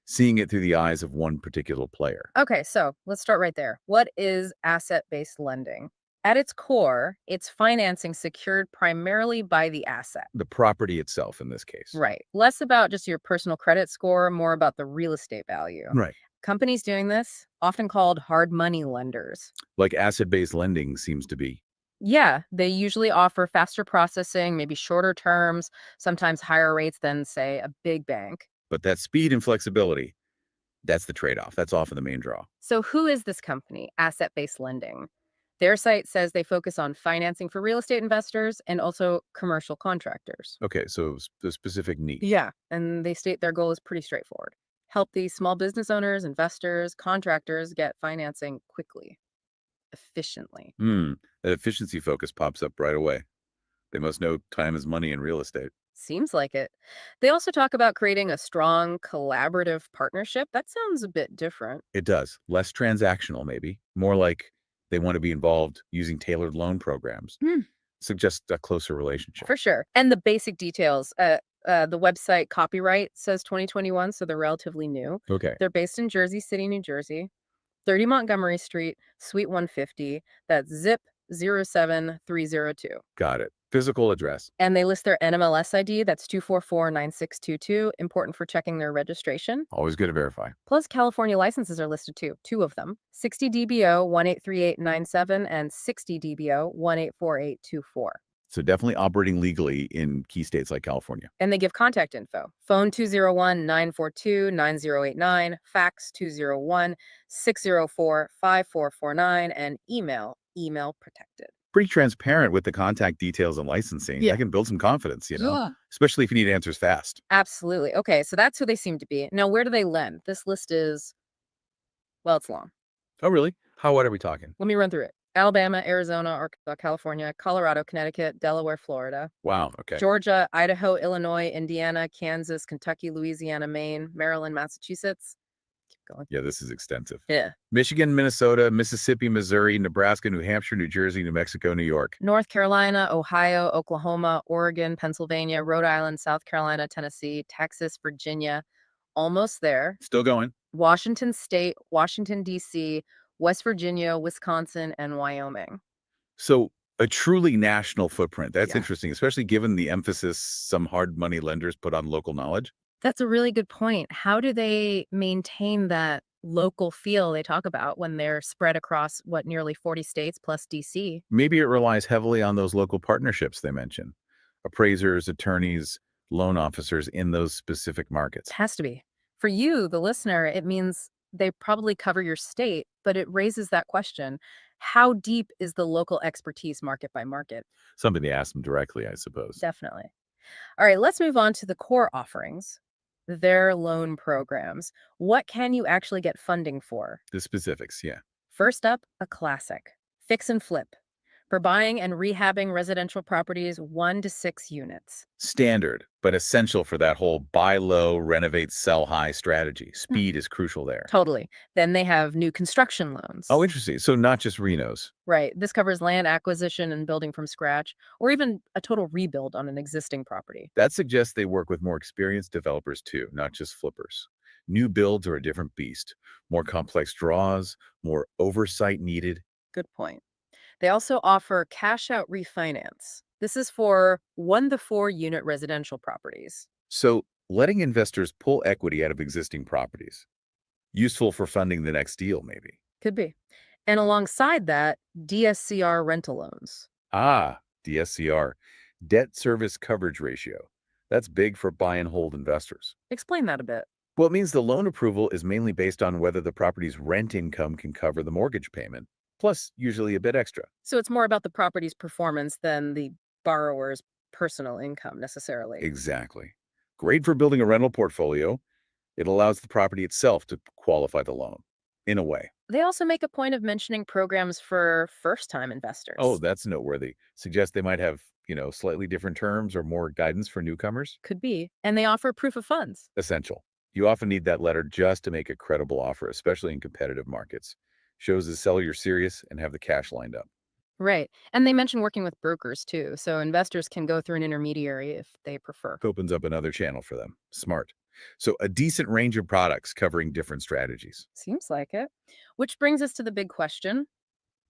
seeing it through the eyes of one particular player. Okay, so let's start right there. What is asset-based lending? At its core, it's financing secured primarily by the asset. The property itself in this case. Right. Less about just your personal credit score, more about the real estate value. Right. Companies doing this, often called hard money lenders. Like asset-based lending seems to be. Yeah, they usually offer faster processing, maybe shorter terms, sometimes higher rates than, say, a big bank. But that speed and flexibility, that's the trade-off. That's often the main draw. So who is this company, Asset-Based Lending? Their site says they focus on financing for real estate investors and also commercial contractors. Okay, so the specific niche. Yeah, and they state their goal is pretty straightforward. Help these small business owners, investors, contractors get financing quickly, efficiently. That efficiency focus pops up right away. They must know time is money in real estate. Seems like it. They also talk about creating a strong collaborative partnership. That sounds a bit different. It does. Less transactional, maybe. More like they want to be involved using tailored loan programs. Suggest a closer relationship. For sure. And the basic details. The website copyright says 2021, so they're relatively new. Okay. They're based in Jersey City, New Jersey, 30 Montgomery Street, Suite 150. That's zip 07302. Got it. Physical address. And they list their NMLS ID. That's 2449622. Important for checking their registration. Always good to verify. Plus, California licenses are listed too, 2 of them. 60 DBO 183897 and 60 DBO 184824. So definitely operating legally in key states like California. And they give contact info. Phone 201-942-9089, fax 201-604-5449, and email protected. Pretty transparent with the contact details and licensing. Yeah. That can build some confidence, especially if you need answers fast. Absolutely. Okay, so that's who they seem to be. Now, where do they lend? This list is, well, it's long. Oh, really? What are we talking? Let me run through it. Alabama, Arizona, Arkansas, California, Colorado, Connecticut, Delaware, Florida. Wow, okay. Georgia, Idaho, Illinois, Indiana, Kansas, Kentucky, Louisiana, Maine, Maryland, Massachusetts. Keep going. Yeah, this is extensive. Yeah. Michigan, Minnesota, Mississippi, Missouri, Nebraska, New Hampshire, New Jersey, New Mexico, New York. North Carolina, Ohio, Oklahoma, Oregon, Pennsylvania, Rhode Island, South Carolina, Tennessee, Texas, Virginia. Almost there. Still going. Washington State, Washington, D.C., West Virginia, Wisconsin, and Wyoming. So a truly national footprint. That's Yeah. interesting, especially given the emphasis some hard money lenders put on local knowledge. That's a really good point. How do they maintain that local feel they talk about when they're spread across, nearly 40 states plus DC? Maybe it relies heavily on those local partnerships they mentioned. Appraisers, attorneys, loan officers in those specific markets. It has to be. For you, the listener, it means they probably cover your state, but it raises that question. How deep is the local expertise market by market? Something to ask them directly, I suppose. Definitely. All right, let's move on to the core offerings, their loan programs. What can you actually get funding for? The specifics, yeah. First up, a classic, fix and flip. For buying and rehabbing residential properties, 1 to 6 units. Standard, but essential for that whole buy low, renovate, sell high strategy. Speed is crucial there. Totally. Then they have new construction loans. Oh, interesting. So not just renos. Right. This covers land acquisition and building from scratch, or even a total rebuild on an existing property. That suggests they work with more experienced developers too, not just flippers. New builds are a different beast. More complex draws, more oversight needed. Good point. They also offer cash out refinance. This is for 1 to 4 unit residential properties. So letting investors pull equity out of existing properties. Useful for funding the next deal, maybe. Could be. And alongside that, DSCR rental loans. Ah, DSCR, debt service coverage ratio. That's big for buy and hold investors. Explain that a bit. Well, it means the loan approval is mainly based on whether the property's rent income can cover the mortgage payment, plus usually a bit extra. So it's more about the property's performance than the borrower's personal income necessarily. Exactly. Great for building a rental portfolio. It allows the property itself to qualify the loan, in a way. They also make a point of mentioning programs for first-time investors. Oh, that's noteworthy. Suggest they might have, slightly different terms or more guidance for newcomers. Could be. And they offer proof of funds. Essential. You often need that letter just to make a credible offer, especially in competitive markets. Shows the seller you're serious and have the cash lined up. Right. And they mention working with brokers too, so investors can go through an intermediary if they prefer. It opens up another channel for them. Smart. So a decent range of products covering different strategies. Seems like it. Which brings us to the big question.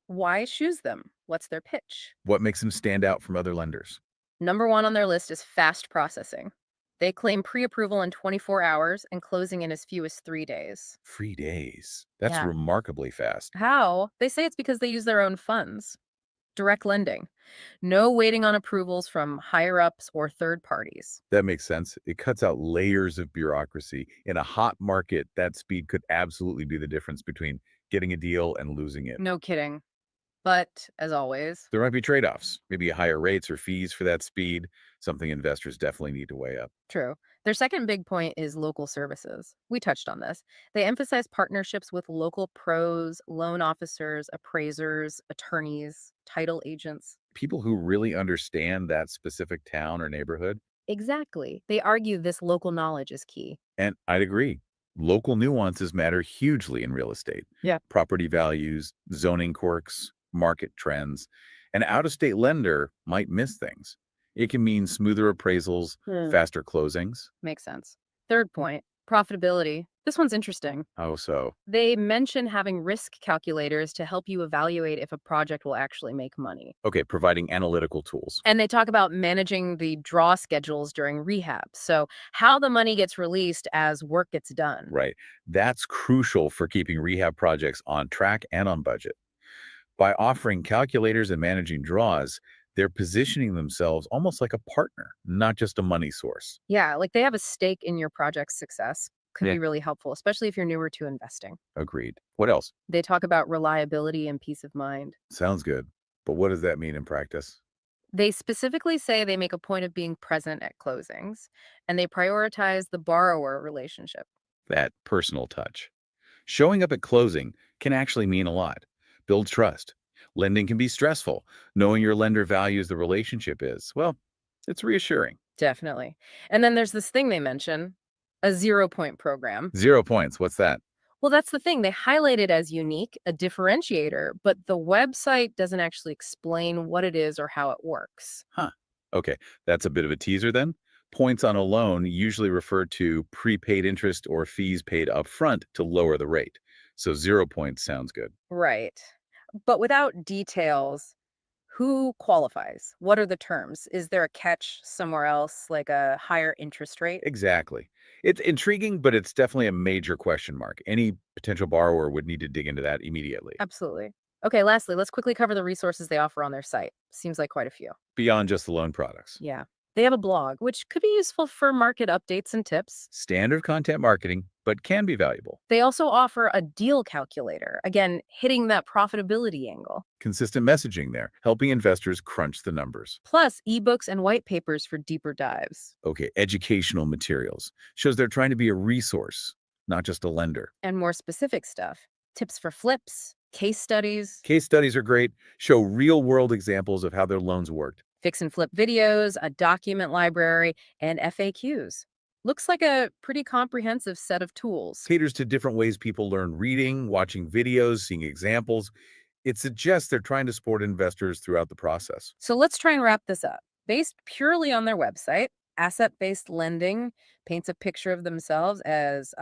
Why choose them? What's their pitch? What makes them stand out from other lenders? Number 1 on their list is fast processing. They claim pre-approval in 24 hours and closing in as few as 3 days. 3 days. That's Yeah. remarkably fast. How? They say it's because they use their own funds. Direct lending. No waiting on approvals from higher-ups or third parties. That makes sense. It cuts out layers of bureaucracy. In a hot market, that speed could absolutely be the difference between getting a deal and losing it. No kidding. But, as always, There might be trade-offs, maybe higher rates or fees for that speed, something investors definitely need to weigh up. true. Their second big point is local services. We touched on this. They emphasize partnerships with local pros, loan officers, appraisers, attorneys, title agents. People who really understand that specific town or neighborhood, Exactly. They argue this local knowledge is key. and I'd agree. Local nuances matter hugely in real estate. Yeah. Property values, zoning quirks, market trends. An out-of-state lender might miss things. It can mean smoother appraisals, faster closings. Makes sense. Third point, profitability. This one's interesting. How so? They mention having risk calculators to help you evaluate if a project will actually make money. Okay, providing analytical tools. And they talk about managing the draw schedules during rehab. So, how the money gets released as work gets done. Right. That's crucial for keeping rehab projects on track and on budget. By offering calculators and managing draws, they're positioning themselves almost like a partner, not just a money source. Yeah, like they have a stake in your project's success. Could Yeah. be really helpful, especially if you're newer to investing. Agreed. What else? They talk about reliability and peace of mind. Sounds good. But what does that mean in practice? They specifically say they make a point of being present at closings and they prioritize the borrower relationship. That personal touch. Showing up at closing can actually mean a lot. Build trust. Lending can be stressful. Knowing your lender values the relationship is, well, it's reassuring. Definitely. And then there's this thing they mention, a 0-point program. 0 points. What's that? Well, that's the thing. They highlight it as unique, a differentiator, but the website doesn't actually explain what it is or how it works. Okay, that's a bit of a teaser then. Points on a loan usually refer to prepaid interest or fees paid upfront to lower the rate. So 0 points sounds good. Right. But without details, who qualifies? What are the terms? Is there a catch somewhere else, like a higher interest rate? Exactly. It's intriguing, but it's definitely a major question mark. Any potential borrower would need to dig into that immediately. Absolutely. Okay, lastly, let's quickly cover the resources they offer on their site. Seems like quite a few. Beyond just the loan products. Yeah. They have a blog, which could be useful for market updates and tips. Standard content marketing, but can be valuable. They also offer a deal calculator, again, hitting that profitability angle. Consistent messaging there, helping investors crunch the numbers. Plus, ebooks and white papers for deeper dives. Okay, educational materials. Shows they're trying to be a resource, not just a lender. And more specific stuff. Tips for flips, case studies, Case studies are great, show real-world examples of how their loans worked. fix and flip videos, a document library, and FAQs. Looks like a pretty comprehensive set of tools. Caters to different ways people learn reading, watching videos, seeing examples. It suggests they're trying to support investors throughout the process. So let's try and wrap this up. Based purely on their website, asset-based lending paints a picture of themselves as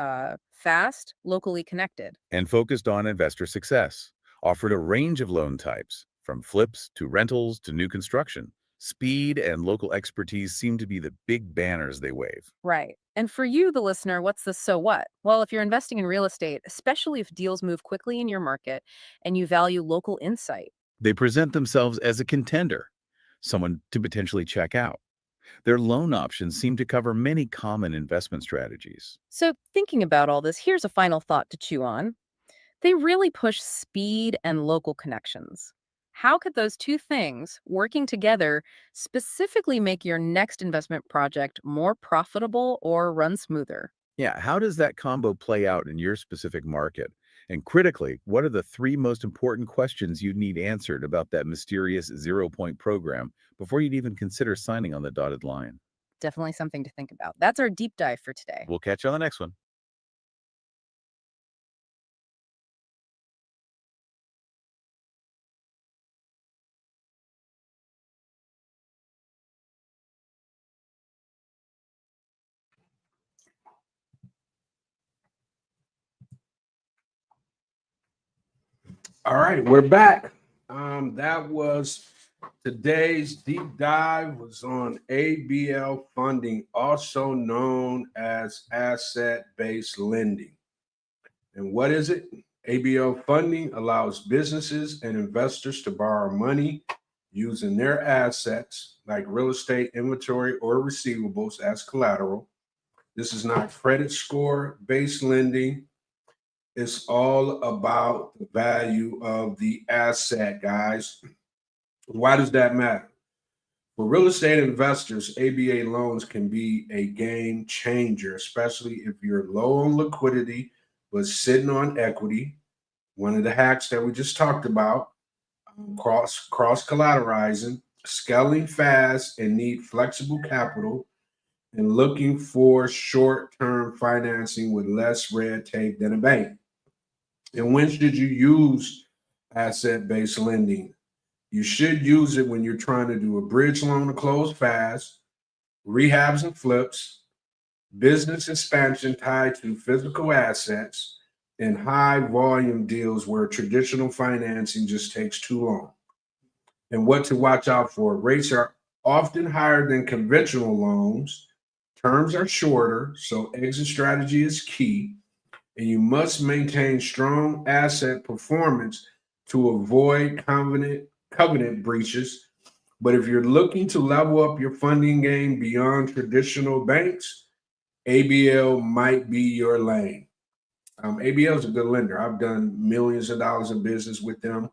fast, locally connected. And focused on investor success. Offered a range of loan types, from flips to rentals to new construction. Speed and local expertise seem to be the big banners they wave. Right. And for you, the listener, what's the so what? Well, if you're investing in real estate, especially if deals move quickly in your market and you value local insight, They present themselves as a contender, someone to potentially check out. Their loan options seem to cover many common investment strategies. so thinking about all this, here's a final thought to chew on. They really push speed and local connections. How could those two things working together specifically make your next investment project more profitable or run smoother? Yeah, how does that combo play out in your specific market? And critically, what are the 3 most important questions you'd need answered about that mysterious 0-point program before you'd even consider signing on the dotted line? Definitely something to think about. That's our deep dive for today. We'll catch you on the next one. All right, we're back. That was today's deep dive was on ABL funding, also known as asset-based lending. And what is it? ABL funding allows businesses and investors to borrow money using their assets like real estate inventory or receivables as collateral. This is not credit score-based lending. It's all about the value of the asset, guys. Why does that matter? For real estate investors, ABA loans can be a game changer, especially if you're low on liquidity but sitting on equity. One of the hacks that we just talked about, cross collateralizing, scaling fast and need flexible capital, and looking for short-term financing with less red tape than a bank. And when should you use asset-based lending? You should use it when you're trying to do a bridge loan to close fast, rehabs and flips, business expansion tied to physical assets, and high volume deals where traditional financing just takes too long. And what to watch out for. Rates are often higher than conventional loans. Terms are shorter, so exit strategy is key. And you must maintain strong asset performance to avoid covenant breaches. But if you're looking to level up your funding game beyond traditional banks, ABL might be your lane. ABL is a good lender. I've done millions of dollars of business with them.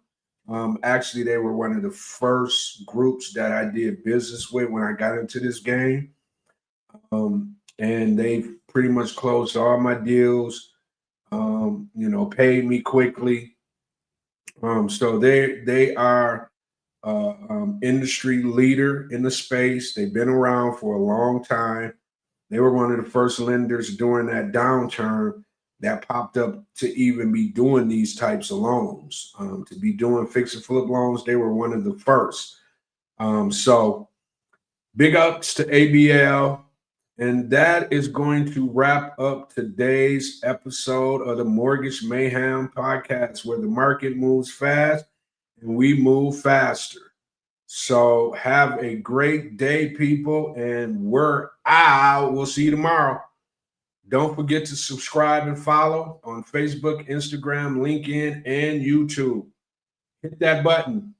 Actually, they were one of the first groups that I did business with when I got into this game. And they've pretty much closed all my deals. Paid me quickly. So they are industry leader in the space. They've been around for a long time. They were one of the first lenders during that downturn that popped up to even be doing these types of loans, to be doing fix and flip loans. They were one of the first. So big ups to ABL. And that is going to wrap up today's episode of the Mortgage Mayhem Podcast, where the market moves fast and we move faster. So have a great day, people, and we're out. We'll see you tomorrow. Don't forget to subscribe and follow on Facebook, Instagram, LinkedIn, and YouTube. Hit that button.